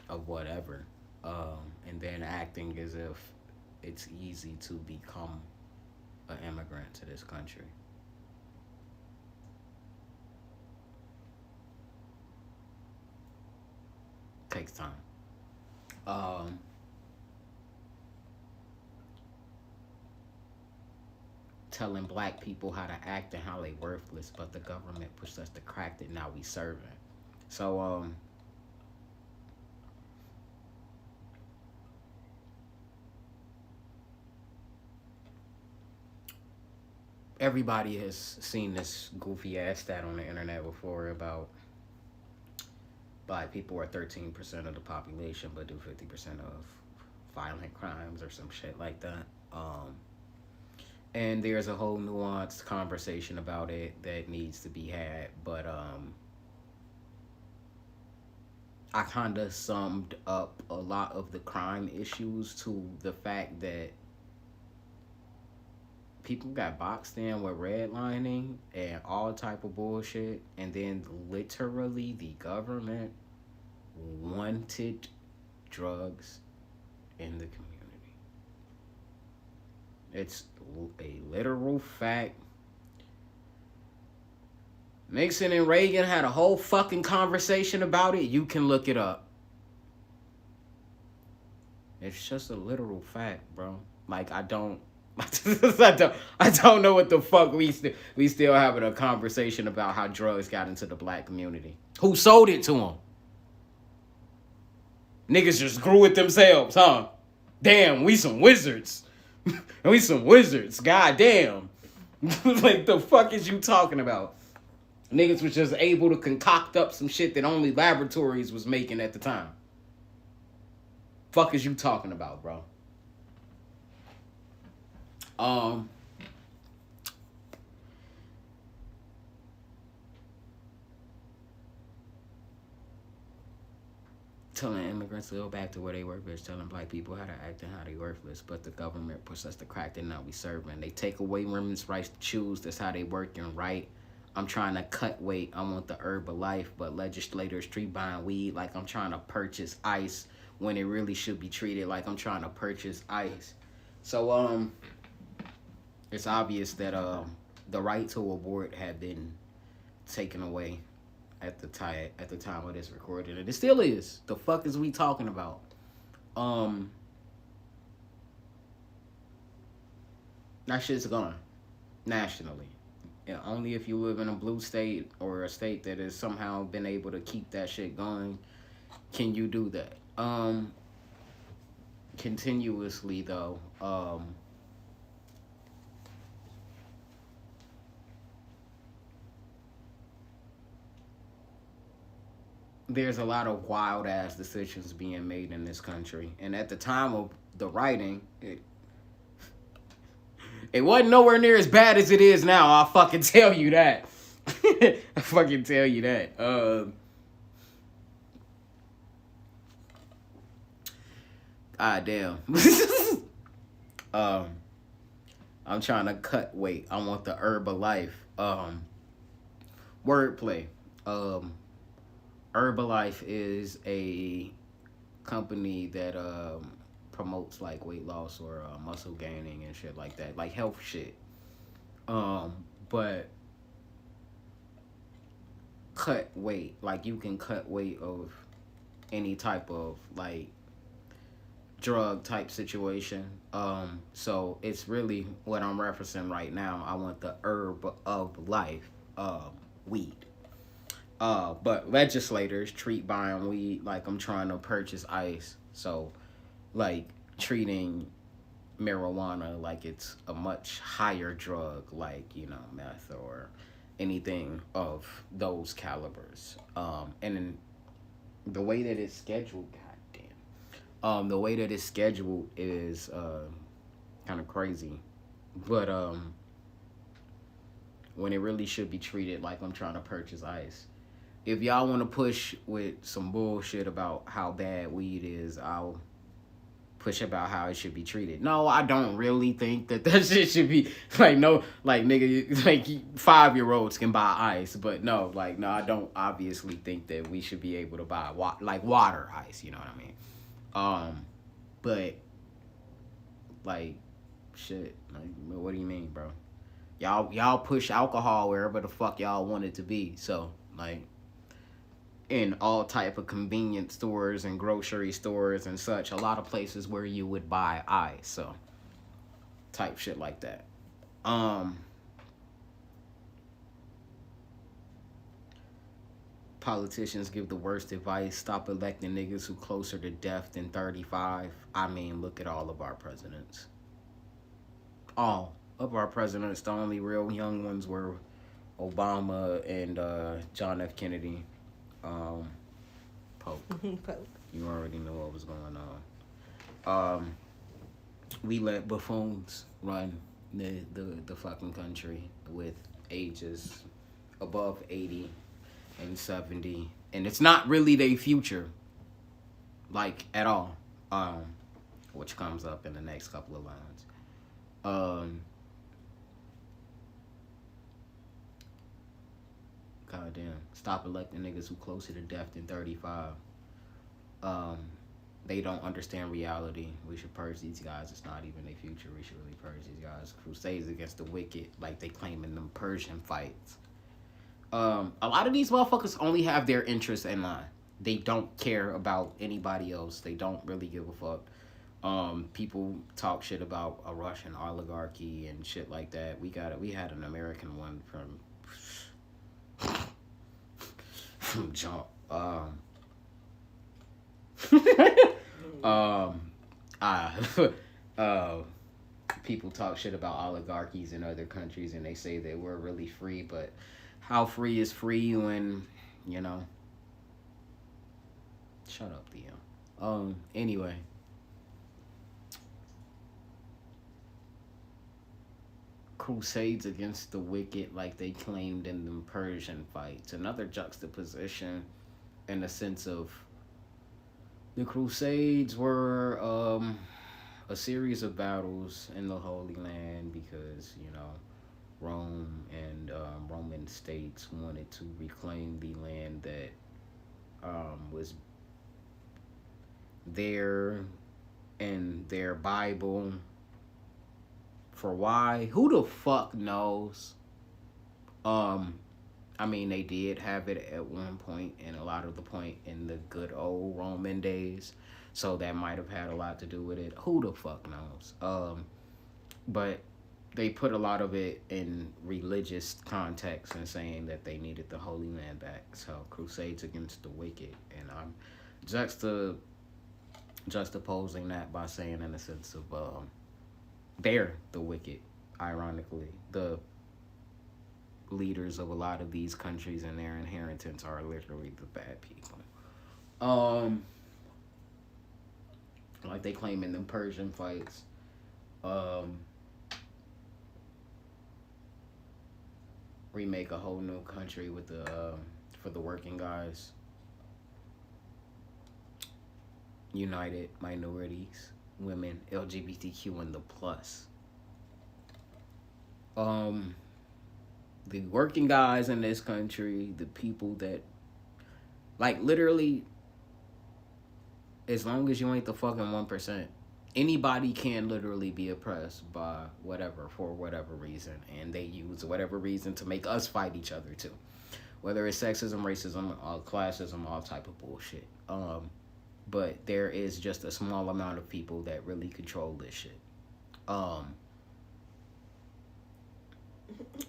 of whatever, and then acting as if it's easy to become an immigrant to this country. Takes time. Telling black people how to act and how they worthless, but the government pushed us to crack it. Now we serving. So everybody has seen this goofy ass stat on the internet before about black people are 13% of the population but do 50% of violent crimes or some shit like that. And there's a whole nuanced conversation about it that needs to be had. But I kind of summed up a lot of the crime issues to the fact that people got boxed in with redlining and all type of bullshit, and then literally the government wanted drugs in the community. It's a literal fact. Nixon and Reagan had a whole fucking conversation about it. You can look it up. It's just a literal fact, bro. Like, I don't I don't know what the fuck we still having a conversation about how drugs got into the black community. Who sold it to them? Niggas just grew it themselves, huh? Damn, we some wizards. We some wizards. God damn. Like, the fuck is you talking about? Niggas was just able to concoct up some shit that only laboratories was making at the time. Fuck is you talking about, bro? Telling immigrants to go back to where they were, bitch. Telling black people how to act and how they worthless. But the government puts us to crack that now we serving. They take away women's rights to choose. That's how they working, right? I'm trying to cut weight. I want the herb of life. But legislators street buying weed like I'm trying to purchase ice when it really should be treated like I'm trying to purchase ice. So, it's obvious that the right to abort had been taken away at the time of this recording, and it still is. The fuck is we talking about? That shit's gone nationally. And only if you live in a blue state or a state that has somehow been able to keep that shit going can you do that. Continuously though, there's a lot of wild ass decisions being made in this country. And at the time of the writing, it wasn't nowhere near as bad as it is now. I'll fucking tell you that. I fucking tell you that. God damn. I'm trying to cut weight. I want the herb of life. Wordplay. Herbalife is a company that promotes like weight loss or muscle gaining and shit like that, like health shit. But cut weight, like you can cut weight of any type of like drug type situation. So it's really what I'm referencing right now. I want the herb of life, weed. But legislators treat buying weed like I'm trying to purchase ice. So, like, treating marijuana like it's a much higher drug, like, you know, meth or anything of those calibers. And then the way that it's scheduled, goddamn. The way that it's scheduled is kind of crazy. But when it really should be treated like I'm trying to purchase ice. If y'all want to push with some bullshit about how bad weed is, I'll push about how it should be treated. No, I don't really think that shit should be like, no, like, nigga, like 5-year-olds can buy ice, but no, I don't obviously think that we should be able to buy like water ice, you know what I mean? But like, shit, like, what do you mean, bro? Y'all push alcohol wherever the fuck y'all want it to be, so like. In all type of convenience stores and grocery stores and such, a lot of places where you would buy ice, so type shit like that. Politicians give the worst advice. Stop electing niggas who closer to death than 35. I mean, look at all of our presidents. All of our presidents. The only real young ones were Obama and John F. Kennedy. Pope. Pope. You already know what was going on. We let buffoons run the fucking country with ages above 80 and 70, and it's not really their future, like at all. Um, which comes up in the next couple of lines. Goddamn, stop electing niggas who closer to death than 35. Um, they don't understand reality. We should purge these guys. It's not even their future. We should really purge these guys. Crusades against the wicked, like they claim in them Persian fights. A lot of these motherfuckers only have their interests in mind. They don't care about anybody else. They don't really give a fuck. People talk shit about a Russian oligarchy and shit like that. We had an American one from Jump. I People talk shit about oligarchies in other countries and they say that we're really free, but how free is free when, you know? Shut up, Theo. Anyway. Crusades against the wicked, like they claimed in the Persian fights. Another juxtaposition in the sense of the Crusades were a series of battles in the Holy Land because, you know, Rome and Roman states wanted to reclaim the land that was there in their Bible. For why? Who the fuck knows? I mean, they did have it at one point, and a lot of the point in the good old Roman days, so that might have had a lot to do with it. Who the fuck knows? But they put a lot of it in religious context and saying that they needed the Holy Land back. So crusades against the wicked, and I'm juxtaposing that by saying in the sense of they're the wicked. Ironically, the leaders of a lot of these countries and their inheritance are literally the bad people. Like they claim in them Persian fights. Remake a whole new country with the for the working guys. United minorities, women, LGBTQ, and the plus. The working guys in this country, the people that, like, literally, as long as you ain't the fucking 1%, anybody can literally be oppressed by whatever, for whatever reason, and they use whatever reason to make us fight each other too, whether it's sexism, racism, classism, all type of bullshit. But there is just a small amount of people that really control this shit.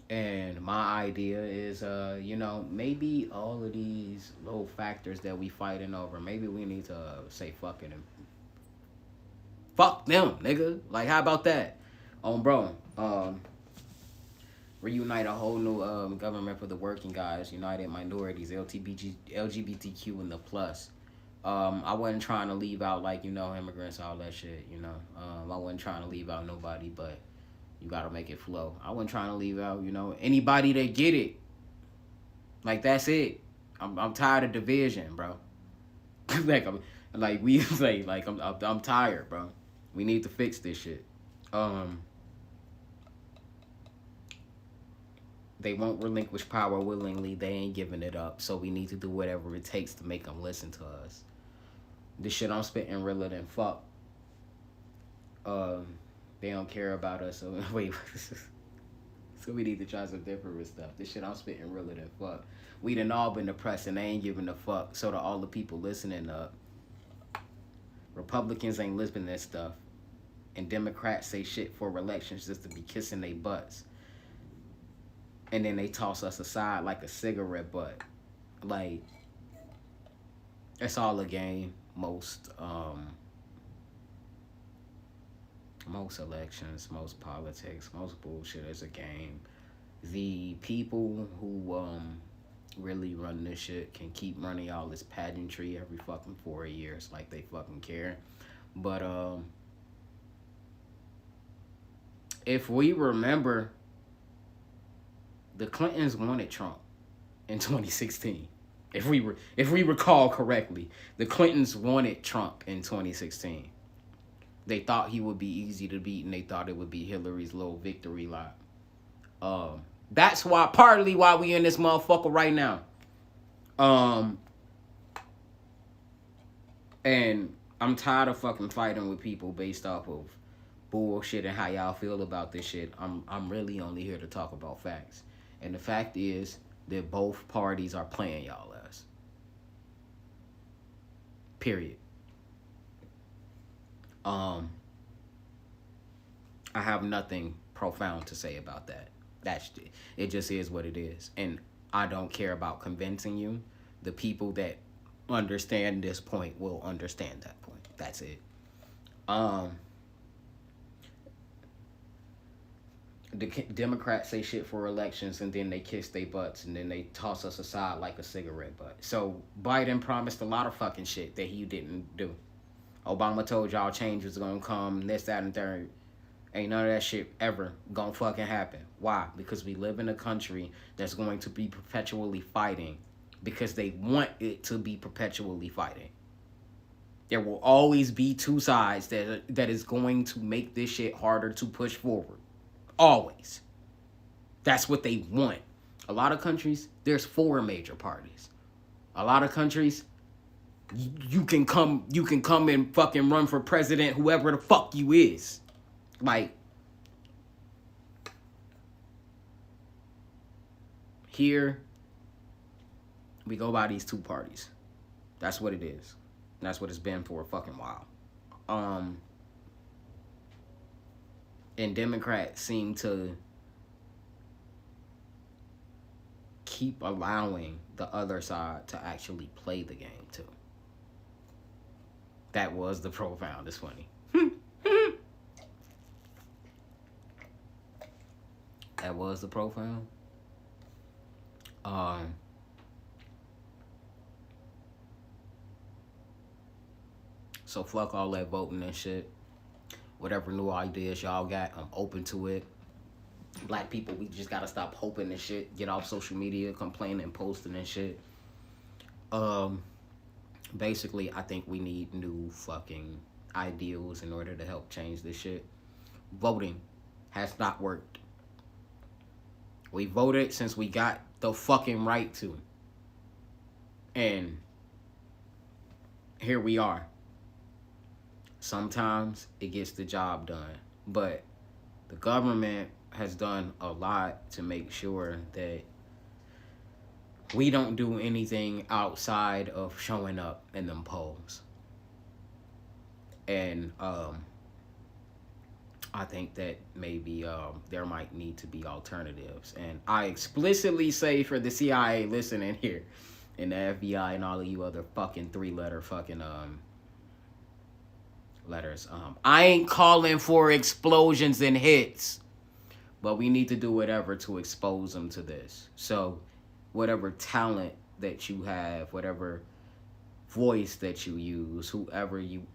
And my idea is, you know, maybe all of these little factors that we fighting over, maybe we need to say fuck it and fuck them, nigga. Like, how about that? Bro, reunite a whole new government for the working guys, united minorities, LGBTQ, and the plus. I wasn't trying to leave out, like, you know, immigrants, all that shit, you know. I wasn't trying to leave out nobody, but you gotta make it flow. I wasn't trying to leave out, you know, anybody that get it. Like, that's it. I'm tired of division, bro. I'm tired, bro. We need to fix this shit. They won't relinquish power willingly. They ain't giving it up. So we need to do whatever it takes to make them listen to us. This shit I'm spitting realer than fuck. They don't care about us. So wait, so we need to try some different stuff. This shit I'm spitting realer than fuck. We done all been oppressed and they ain't giving a fuck. So to all the people listening, Republicans ain't listening to this stuff, and Democrats say shit for elections just to be kissing their butts. And then they toss us aside like a cigarette butt. Like, it's all a game. Most elections, most politics, most bullshit is a game. The people who really run this shit can keep running all this pageantry every fucking 4 years like they fucking care. But if we remember, the Clintons wanted Trump in 2016. If we recall correctly, the Clintons wanted Trump in 2016. They thought he would be easy to beat, and they thought it would be Hillary's little victory lap. That's why, partly why we in this motherfucker right now. And I'm tired of fucking fighting with people based off of bullshit and how y'all feel about this shit. I'm really only here to talk about facts. And the fact is that both parties are playing y'all ass. Period. I have nothing profound to say about that. It just is what it is. And I don't care about convincing you. The people that understand this point will understand that point. That's it. The Democrats say shit for elections, and then they kiss their butts, and then they toss us aside like a cigarette butt. So Biden promised a lot of fucking shit that he didn't do. Obama told y'all change was gonna come, this, that, and third. Ain't none of that shit ever gonna fucking happen. Why? Because we live in a country that's going to be perpetually fighting because they want it to be perpetually fighting. There will always be two sides that is going to make this shit harder to push forward. Always. That's what they want. A lot of countries, there's 4 major parties. A lot of countries, you can come and fucking run for president, whoever the fuck you is. Like, here, we go by these 2 parties. That's what it is. That's what it's been for a fucking while. And Democrats seem to keep allowing the other side to actually play the game too. That was the profound. It's funny. That was the profound. So fuck all that voting and shit. Whatever new ideas y'all got, I'm open to it. Black people, we just gotta stop hoping and shit. Get off social media, complaining, posting and shit. Basically, I think we need new fucking ideals in order to help change this shit. Voting has not worked. We voted since we got the fucking right to. And here we are. Sometimes it gets the job done. But the government has done a lot to make sure that we don't do anything outside of showing up in them polls. And I think that maybe there might need to be alternatives. And I explicitly say for the CIA listening here, and the FBI and all of you other fucking 3-letter fucking letters. I ain't calling for explosions and hits, but we need to do whatever to expose them to this. So whatever talent that you have, whatever voice that you use, whoever you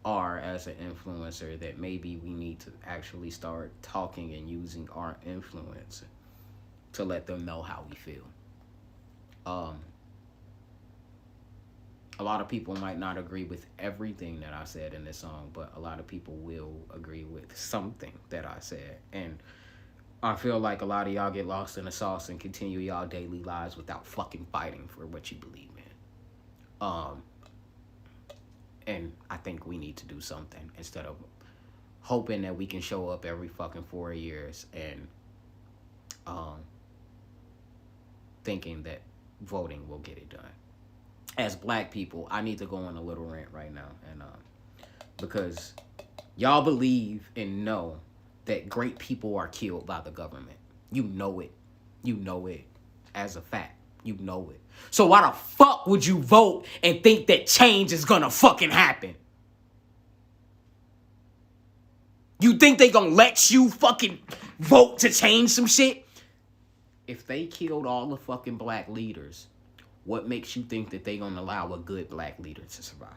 are as an influencer, that maybe we need to actually start talking and using our influence to let them know how we feel. A lot of people might not agree with everything that I said in this song, but a lot of people will agree with something that I said. And I feel like a lot of y'all get lost in the sauce and continue y'all daily lives without fucking fighting for what you believe in. And I think we need to do something instead of hoping that we can show up every fucking 4 years and thinking that voting will get it done. As black people, I need to go on a little rant right now, and because y'all believe and know that great people are killed by the government. You know it. You know it as a fact. You know it. So why the fuck would you vote and think that change is gonna fucking happen? You think they gonna let you fucking vote to change some shit? If they killed all the fucking black leaders, what makes you think that they gonna allow a good black leader to survive?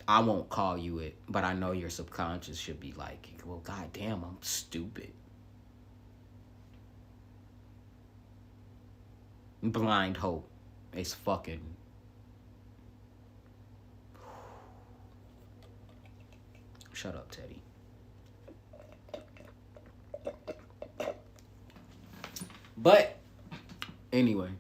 I won't call you it, but I know your subconscious should be like, well, goddamn, I'm stupid. Blind hope is fucking. Shut up, Teddy. But anyway.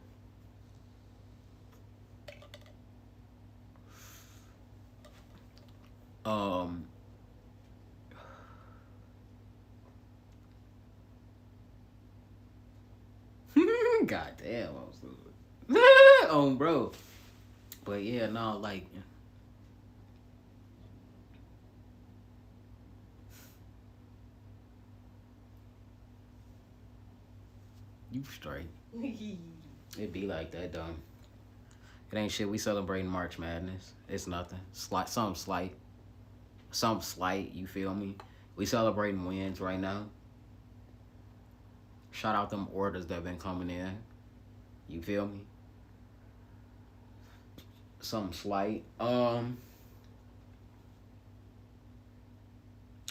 God damn, I was oh, bro. But yeah, no, like, you straight. It be like that, though. It ain't shit. We celebrating March Madness. It's nothing. Something slight. Something slight, you feel me? We celebrating wins right now. Shout out them orders that been coming in. You feel me? Something slight.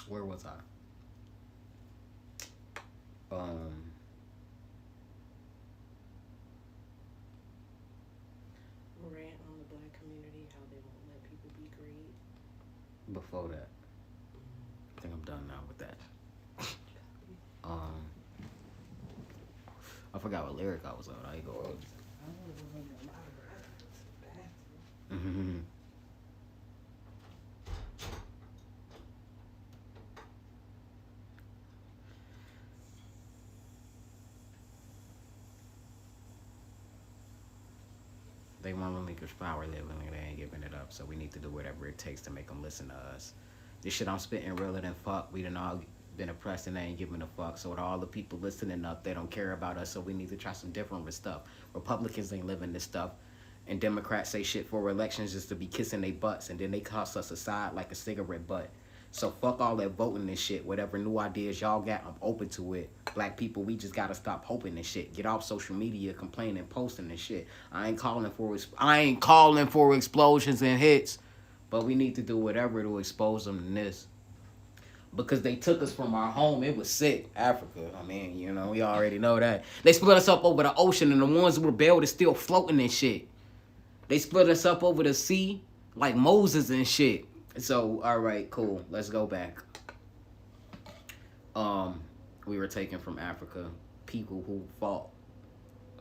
Where was I? Rant on the black community, how they won't let people be great. Before that. I think I'm done now with that. I forgot what lyric I was on. I go over. I want to go home and lie. Mm-hmm. They want to relinquish power living and they ain't giving it up. So we need to do whatever it takes to make them listen to us. This shit I'm spitting realer than fuck. We done all been oppressed and they ain't giving a fuck. So to all the people listening up, they don't care about us. So we need to try some different stuff. Republicans ain't living this stuff. And Democrats say shit for elections just to be kissing their butts. And then they toss us aside like a cigarette butt. So fuck all that voting and shit. Whatever new ideas y'all got, I'm open to it. Black people, we just gotta stop hoping and shit. Get off social media, complaining, posting and shit. I ain't calling for explosions and hits, but we need to do whatever to expose them to this. Because they took us from our home. It was sick. Africa. I mean, you know, we already know that. They split us up over the ocean, and the ones who rebelled is still floating and shit. They split us up over the sea like Moses and shit. So, all right, cool. Let's go back. We were taken from Africa. People who fought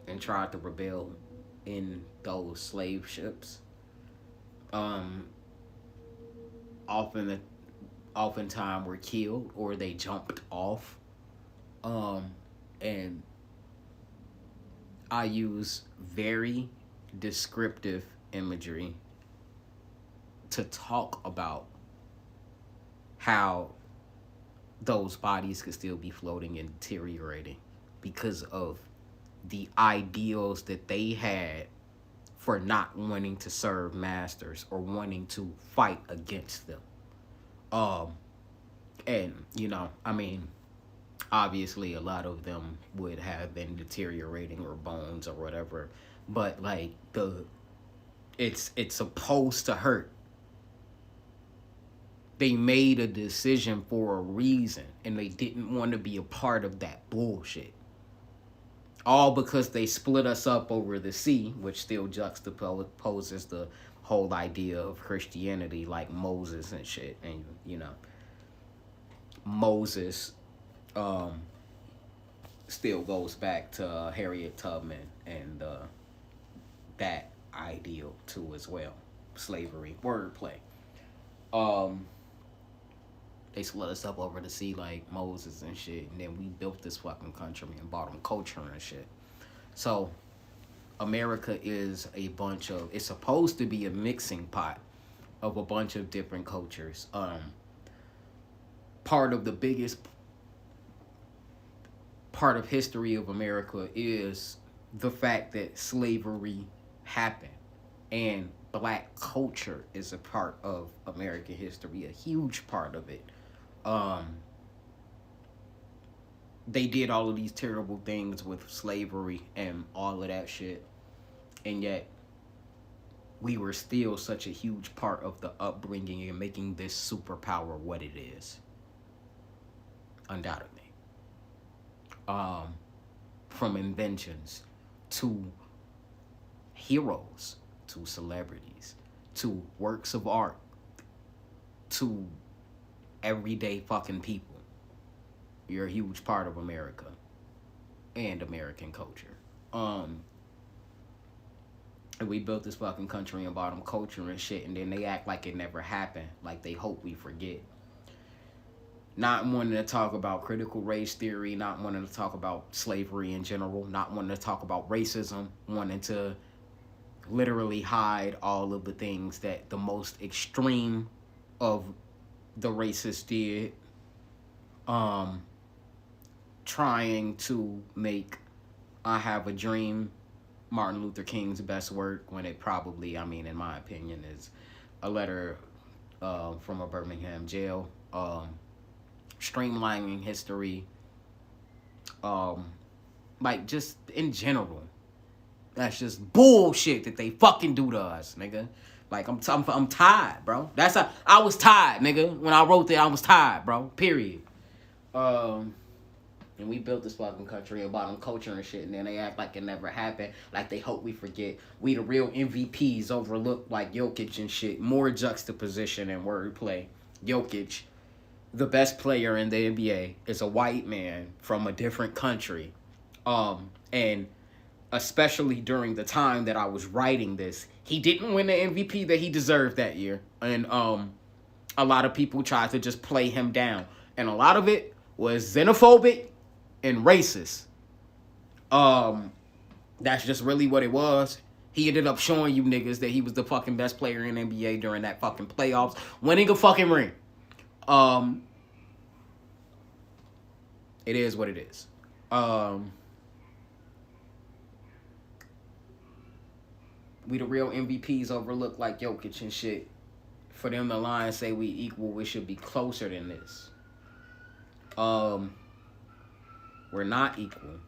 and tried to rebel in those slave ships. Oftentimes were killed or they jumped off. And I use very descriptive imagery to talk about how those bodies could still be floating and deteriorating because of the ideals that they had for not wanting to serve masters or wanting to fight against them. And, you know, I mean, obviously a lot of them would have been deteriorating or bones or whatever, but like it's supposed to hurt. They made a decision for a reason, and they didn't want to be a part of that bullshit. All because they split us up over the sea, which still juxtaposes the whole idea of Christianity, like Moses and shit. And, you know, Moses still goes back to Harriet Tubman and that ideal, too, as well. Slavery, wordplay. They split us up over the sea like Moses and shit. And then we built this fucking country and bought them culture and shit. So, America is it's supposed to be a mixing pot of a bunch of different cultures. Part of the biggest part of history of America is the fact that slavery happened. And black culture is a part of American history, a huge part of it. They did all of these terrible things with slavery and all of that shit, and yet we were still such a huge part of the upbringing and making this superpower what it is. Undoubtedly. From inventions to heroes to celebrities to works of art to everyday fucking people. You're a huge part of America and American culture. And we built this fucking country and bottom culture and shit, and then they act like it never happened, like they hope we forget. Not wanting to talk about critical race theory, not wanting to talk about slavery in general, not wanting to talk about racism, wanting to literally hide all of the things that the most extreme of the racists did. Trying to make I Have a Dream Martin Luther King's best work, when it probably, I mean, in my opinion, is a letter from a Birmingham jail. Streamlining history, like, just in general, that's just bullshit that they fucking do to us, nigga. Like, I'm tired, bro. I was tired, nigga. When I wrote that, I was tired, bro. Period. And we built this fucking country about them culture and shit, and then they act like it never happened, like they hope we forget. We the real MVPs, overlooked like Jokic and shit. More juxtaposition and wordplay. Jokic, the best player in the NBA, is a white man from a different country. And especially during the time that I was writing this, he didn't win the MVP that he deserved that year. And a lot of people tried to just play him down. And a lot of it was xenophobic and racist. That's just really what it was. He ended up showing you niggas that he was the fucking best player in NBA during that fucking playoffs, winning a fucking ring. It is what it is. We the real MVPs, overlooked like Jokic and shit. For them to lie and say we equal, we should be closer than this. We're not equal.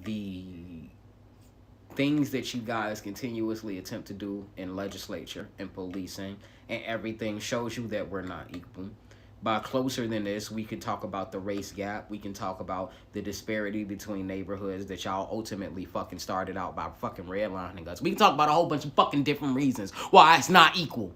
The things that you guys continuously attempt to do in legislature and policing and everything shows you that we're not equal. By closer than this, we can talk about the race gap. We can talk about the disparity between neighborhoods that y'all ultimately fucking started out by fucking redlining us. We can talk about a whole bunch of fucking different reasons why it's not equal.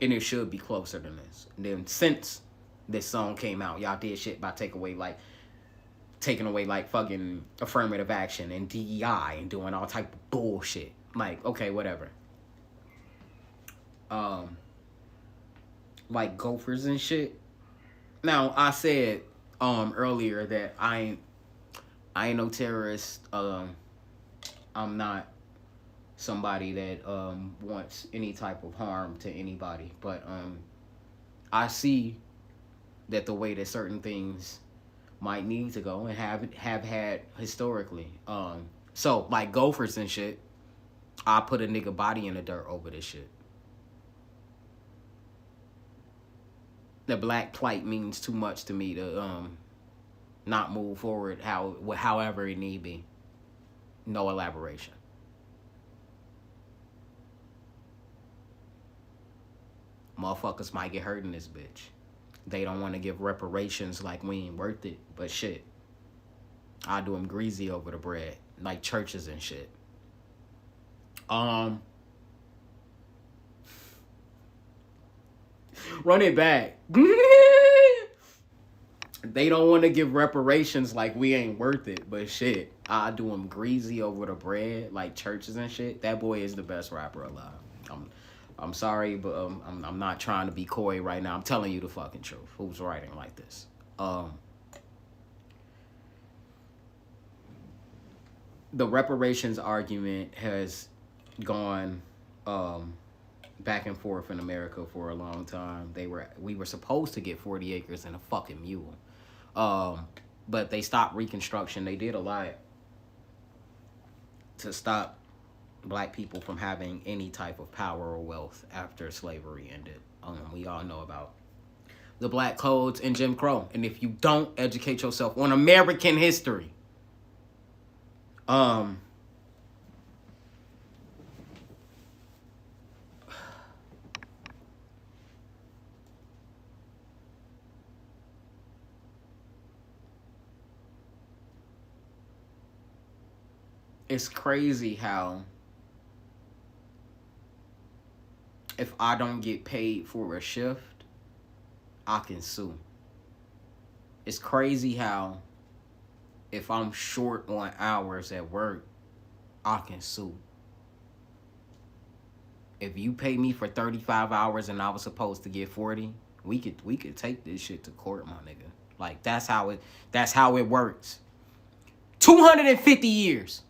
And it should be closer than this. And then since this song came out, y'all did shit by taking away like fucking affirmative action and DEI and doing all type of bullshit. Like, okay, whatever. Like gophers and shit. Now, I said earlier that I ain't no terrorist. I'm not somebody that wants any type of harm to anybody, but I see that the way that certain things might need to go and have had historically. So like gophers and shit, I put a nigga body in the dirt over this shit. The black plight means too much to me to not move forward however it need be. No elaboration. Motherfuckers might get hurt in this bitch. They don't want to give reparations like we ain't worth it. But shit, I do them greasy over the bread. Like churches and shit. Run it back. They don't want to give reparations like we ain't worth it. But shit, I do them greasy over the bread. Like churches and shit. That boy is the best rapper alive. I'm sorry, but I'm not trying to be coy right now. I'm telling you the fucking truth. Who's writing like this? The reparations argument has gone back and forth in America for a long time. We were supposed to get 40 acres and a fucking mule. But they stopped Reconstruction. They did a lot to stop black people from having any type of power or wealth after slavery ended. We all know about the black codes and Jim Crow. And if you don't educate yourself on American history, Um, it's crazy how if I don't get paid for a shift, I can sue. It's crazy how if I'm short on hours at work, I can sue. If you pay me for 35 hours and I was supposed to get 40, we could take this shit to court, my nigga. Like that's how it works. 250 years.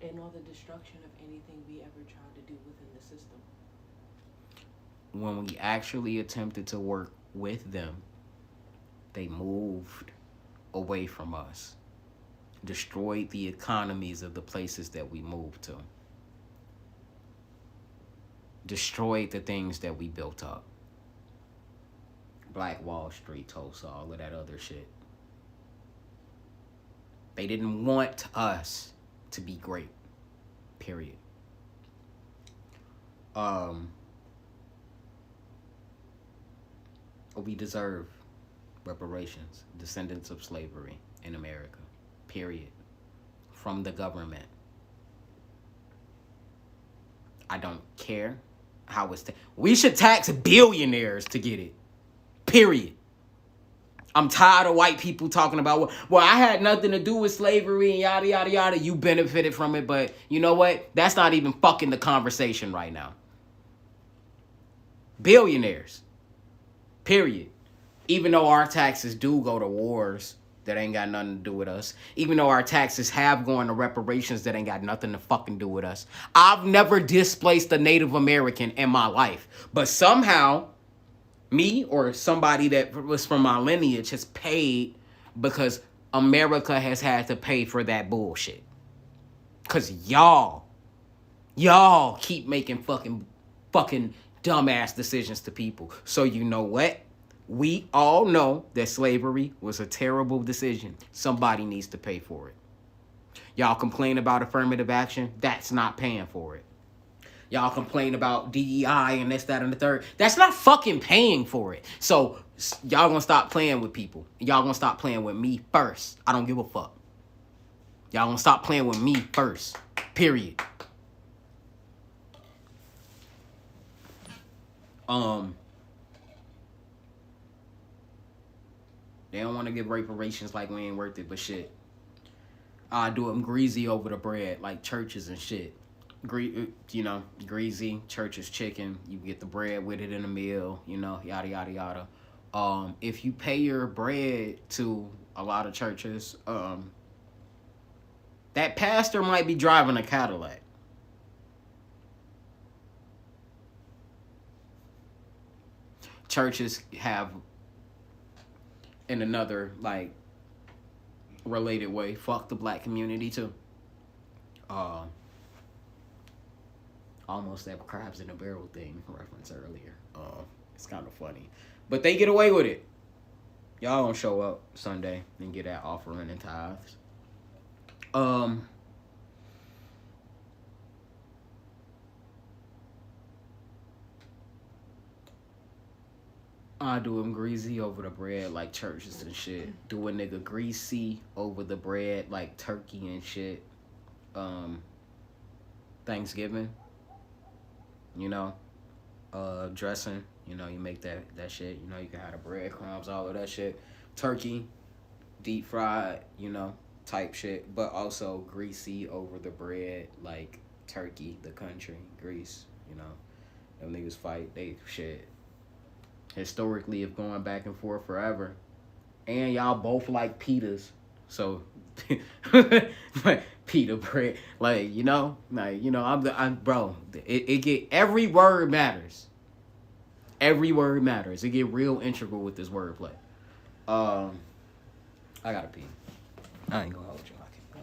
And all the destruction of anything we ever tried to do within the system. When we actually attempted to work with them, they moved away from us, destroyed the economies of the places that we moved to, destroyed the things that we built up. Black Wall Street, Tulsa, all of that other shit. They didn't want us to be great. Period. We deserve reparations, descendants of slavery in America. Period. From the government. I don't care how it's we should tax billionaires to get it. Period. I'm tired of white people talking about, well, I had nothing to do with slavery and yada, yada, yada. You benefited from it, but you know what? That's not even fucking the conversation right now. Billionaires. Period. Even though our taxes do go to wars that ain't got nothing to do with us. Even though our taxes have gone to reparations that ain't got nothing to fucking do with us. I've never displaced a Native American in my life. But somehow, me or somebody that was from my lineage has paid because America has had to pay for that bullshit. Because y'all keep making fucking dumbass decisions to people. So you know what? We all know that slavery was a terrible decision. Somebody needs to pay for it. Y'all complain about affirmative action. That's not paying for it. Y'all complain about DEI and this, that, and the third. That's not fucking paying for it. So y'all gonna stop playing with people. Y'all gonna stop playing with me first. I don't give a fuck. Y'all gonna stop playing with me first. Period. They don't want to give reparations like we ain't worth it, but shit. I do them greasy over the bread, like churches and shit. Greasy, church's chicken. You get the bread with it in the meal, yada, yada, yada. If you pay your bread to a lot of churches, that pastor might be driving a Cadillac. Churches have, in another, related way, fuck the black community, too. Almost that crabs in a barrel thing reference earlier. It's kind of funny. But they get away with it. Y'all gonna show up Sunday and get that offering and tithes. I do them greasy over the bread like churches and shit. Do a nigga greasy over the bread like turkey and shit. Thanksgiving. Dressing. You make that shit. You can have the breadcrumbs, all of that shit. Turkey, deep fried, type shit. But also greasy over the bread like turkey, the country, Greece, Them niggas fight, they shit. Historically have gone back and forth forever. And y'all both like pitas. So pita bread. I'm bro, it get every word matters. Every word matters. It get real integral with this wordplay. I gotta pee. I ain't gonna hold you.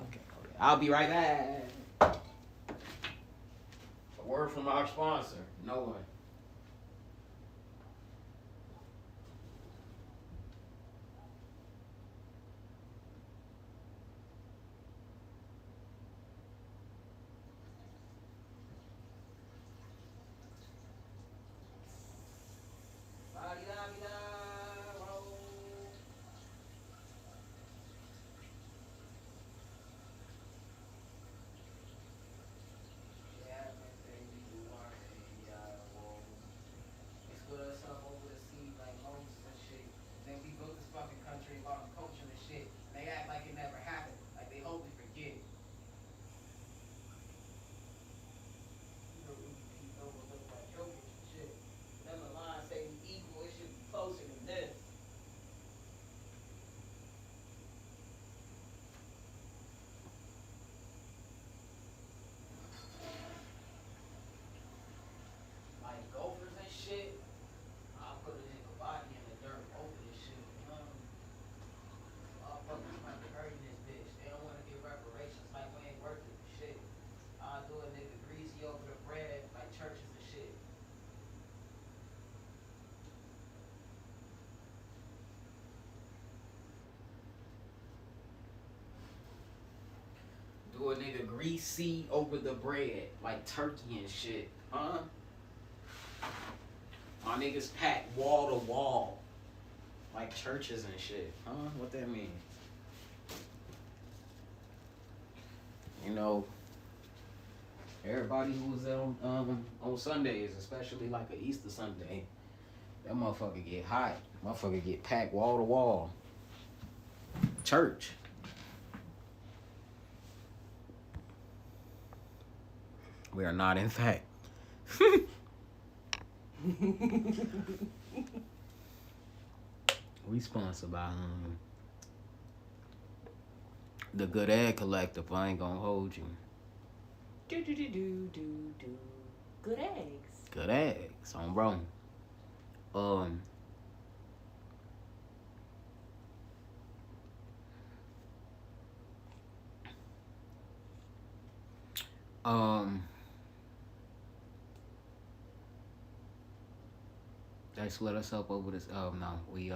Okay. I'll be right back. A word from our sponsor. No one. nigga greasy over the bread like turkey and shit, huh? My niggas pack wall to wall like churches and shit, huh? What that mean? You know, everybody who was on Sundays, especially like a Easter Sunday, that motherfucker get hot. Motherfucker get packed wall to wall. Church. We are not, in fact. We sponsored by the Good Egg Collective. I ain't gonna hold you. Do. Good eggs. Good eggs on bro. They split us up over this. No, we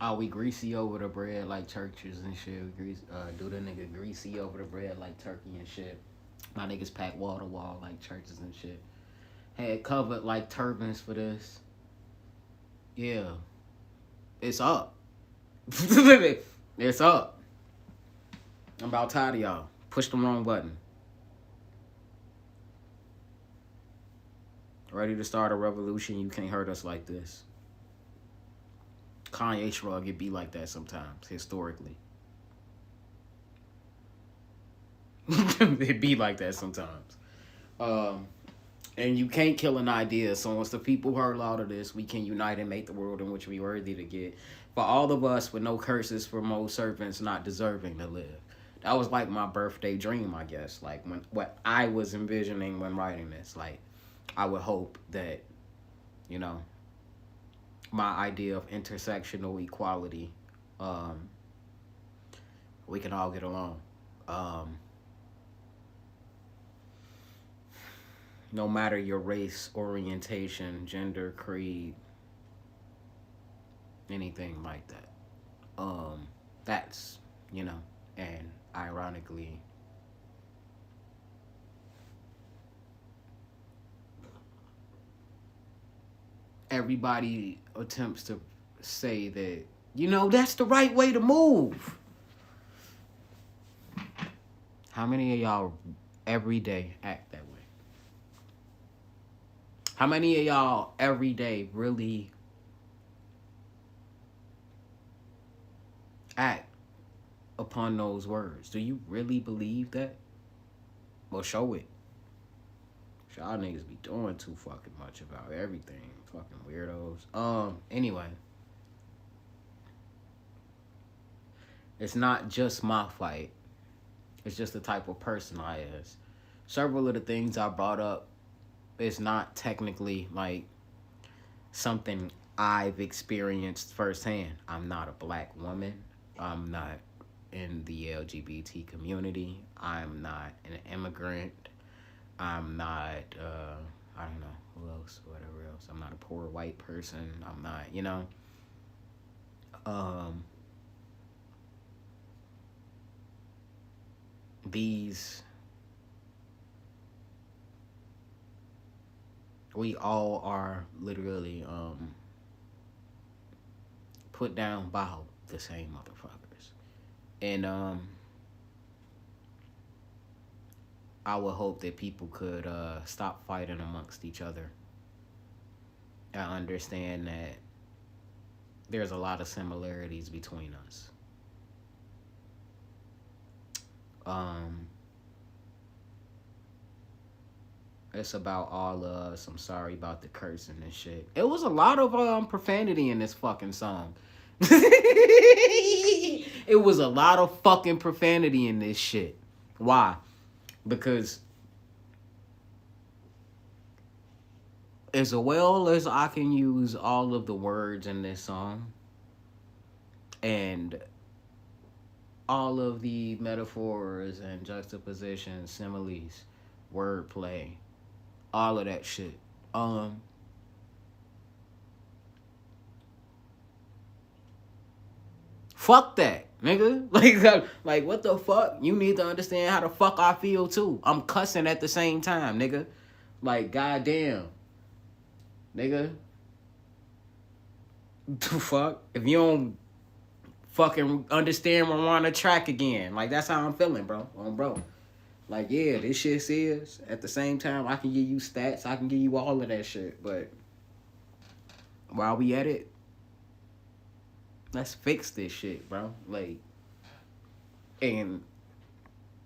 Oh, we greasy over the bread like churches and shit. We do the nigga greasy over the bread like turkey and shit. My niggas pack wall to wall like churches and shit. Had covered like turbans for this. Yeah. It's up. It's up. I'm about tired of y'all. Push the wrong button. Ready to start a revolution? You can't hurt us like this. Kanye Shrug, it be like that sometimes, historically. It be like that sometimes. And you can't kill an idea. So once the people heard all of this, we can unite and make the world in which we worthy to get. For all of us with no curses, for most servants not deserving to live. That was like my birthday dream, I guess. Like what I was envisioning when writing this. Like, I would hope that, you know, my idea of intersectional equality, we can all get along. No matter your race, orientation, gender, creed, anything like that. That's, you know, and ironically, everybody attempts to say that, you know, that's the right way to move. How many of y'all every day act that way? How many of y'all every day really act upon those words? Do you really believe that? Well, show it. Y'all niggas be doing too fucking much about everything. Fucking weirdos. Anyway. It's not just my fight. It's just the type of person I is. Several of the things I brought up is not technically like something I've experienced firsthand. I'm not a black woman. I'm not in the LGBT community. I'm not an immigrant. I'm not, I don't know, who else, whatever else. I'm not a poor white person. I'm not, you know. We all are literally, put down by the same motherfuckers. And, I would hope that people could stop fighting amongst each other. I understand that there's a lot of similarities between us. It's about all us. I'm sorry about the cursing and shit. It was a lot of profanity in this fucking song. It was a lot of fucking profanity in this shit. Why? Because as well as I can use all of the words in this song and all of the metaphors and juxtapositions, similes, wordplay, all of that shit, Fuck that, nigga. Like what the fuck? You need to understand how the fuck I feel too. I'm cussing at the same time, nigga. Like, goddamn, nigga. The fuck? If you don't fucking understand, we're on the track again. Like, that's how I'm feeling, bro. Bro. Like, yeah, this shit serious. At the same time, I can give you stats. I can give you all of that shit. But while we at it, let's fix this shit, bro. Like, and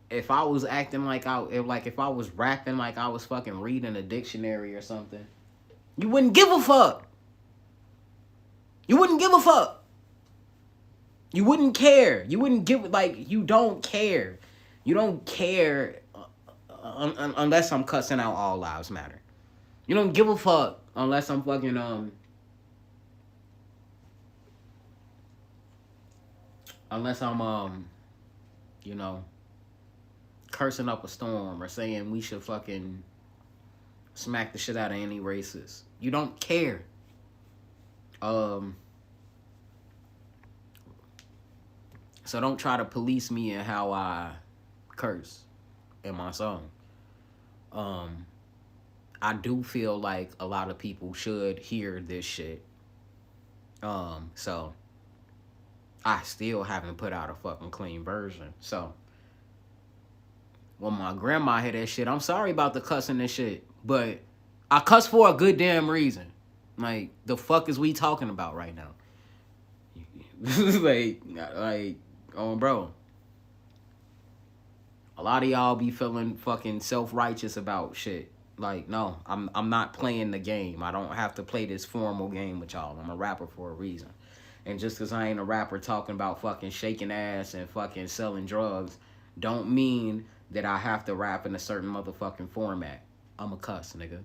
if I was acting like if I was rapping like I was fucking reading a dictionary or something, you wouldn't give a fuck. You wouldn't give a fuck. You wouldn't care. You wouldn't give, like, you don't care. You don't care unless I'm cussing out all lives matter. You don't give a fuck unless I'm fucking, unless I'm, you know, cursing up a storm or saying we should fucking smack the shit out of any racist. You don't care. So don't try to police me in how I curse in my song. I do feel like a lot of people should hear this shit. So I still haven't put out a fucking clean version. So when my grandma hear that shit, I'm sorry about the cussing and shit, but I cuss for a good damn reason. Like, the fuck is we talking about right now? like, bro. A lot of y'all be feeling fucking self-righteous about shit. Like, no, I'm not playing the game. I don't have to play this formal game with y'all. I'm a rapper for a reason. And just because I ain't a rapper talking about fucking shaking ass and fucking selling drugs, don't mean that I have to rap in a certain motherfucking format. I'm a cuss, nigga.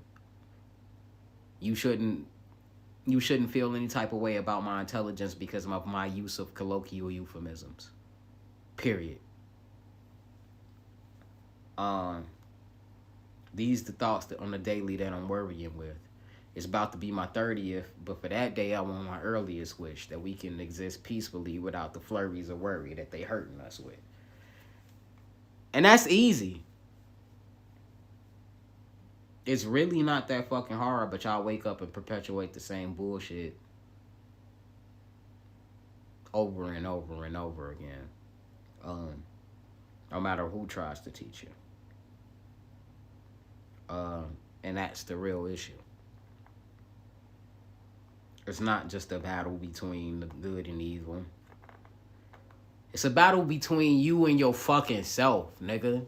You shouldn't feel any type of way about my intelligence because of my use of colloquial euphemisms. Period. These the thoughts that on the daily that I'm worrying with. It's about to be my 30th, but for that day I want my earliest wish, that we can exist peacefully without the flurries of worry that they hurting us with. And that's easy. It's really not that fucking hard, but y'all wake up and perpetuate the same bullshit over and over and over again. No matter who tries to teach you. And that's the real issue. It's not just a battle between the good and evil. It's a battle between you and your fucking self, nigga.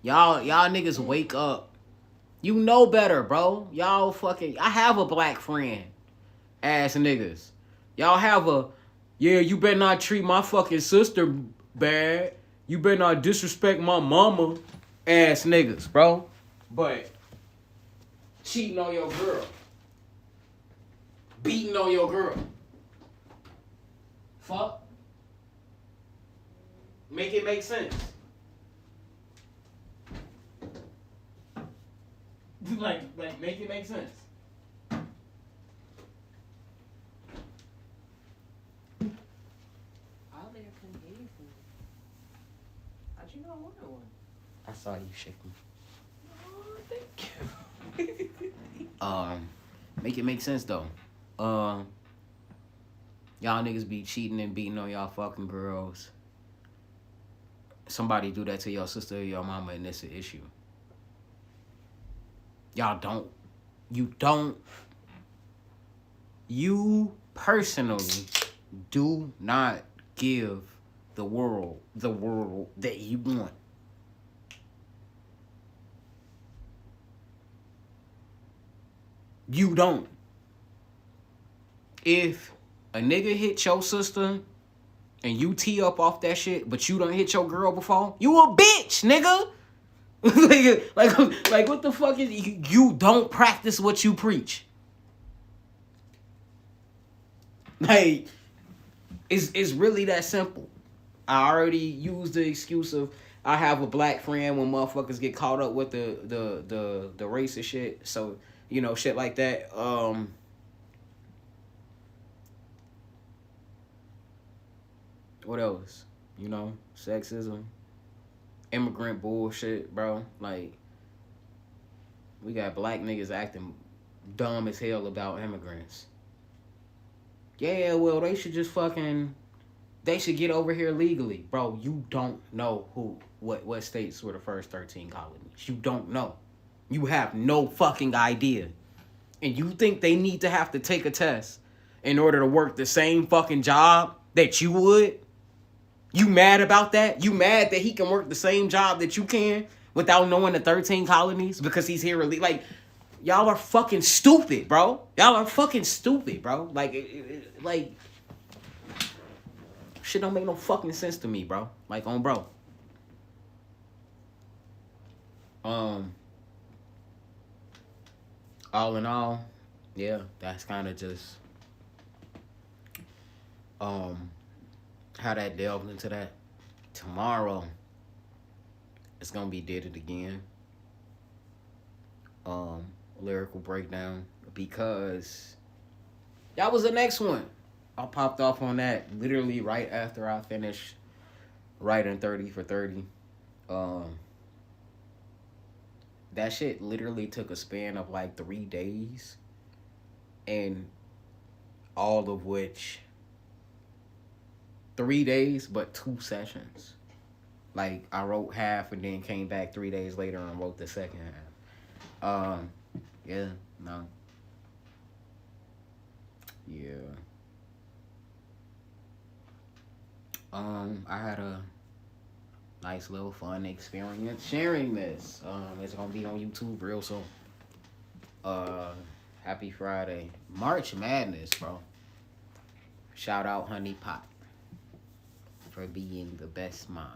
Y'all niggas wake up. You know better, bro. Y'all fucking... I have a black friend. Ass niggas. Y'all have a... Yeah, you better not treat my fucking sister bad. You better not disrespect my mama. Ass niggas, bro. But... cheating on your girl. Beating on your girl. Fuck. Make it make sense. like, make it make sense. All there couldn't hear you. How'd you know I wanted one? I saw you shaking. Oh, thank you. Make it make sense though. Y'all niggas be cheating and beating on y'all fucking girls. Somebody do that to your sister or your mama and it's an issue. You personally do not give the world that you want. You don't. If a nigga hit your sister and you tee up off that shit, but you done hit your girl before, you a bitch, nigga. like what the fuck is you don't practice what you preach. Like, it's really that simple. I already used the excuse of I have a black friend when motherfuckers get caught up with the racist shit. So, you know, shit like that. What else? You know, sexism, immigrant bullshit, bro. Like, we got black niggas acting dumb as hell about immigrants. Yeah, well, they should just fucking, they should get over here legally. Bro, you don't know what states were the first 13 colonies. You don't know. You have no fucking idea. And you think they need to have to take a test in order to work the same fucking job that you would? You mad about that? You mad that he can work the same job that you can without knowing the 13 colonies because he's here like, y'all are fucking stupid, bro. Y'all are fucking stupid, bro. Like, shit don't make no fucking sense to me, bro. Like, on bro. All in all, yeah, that's kind of just how that delved into that. Tomorrow, it's gonna be Did It Again. Lyrical breakdown, because that was the next one. I popped off on that literally right after I finished writing 30 for 30. That shit literally took a span of like 3 days, and all of which 3 days, but 2 sessions. Like, I wrote half and then came back 3 days later and wrote the second half. Yeah, no. Yeah. I had a nice little fun experience sharing this. It's gonna be on YouTube real soon. Happy Friday. March Madness, bro. Shout out Honey Pot for being the best mind.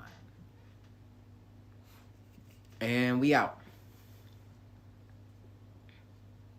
And we out.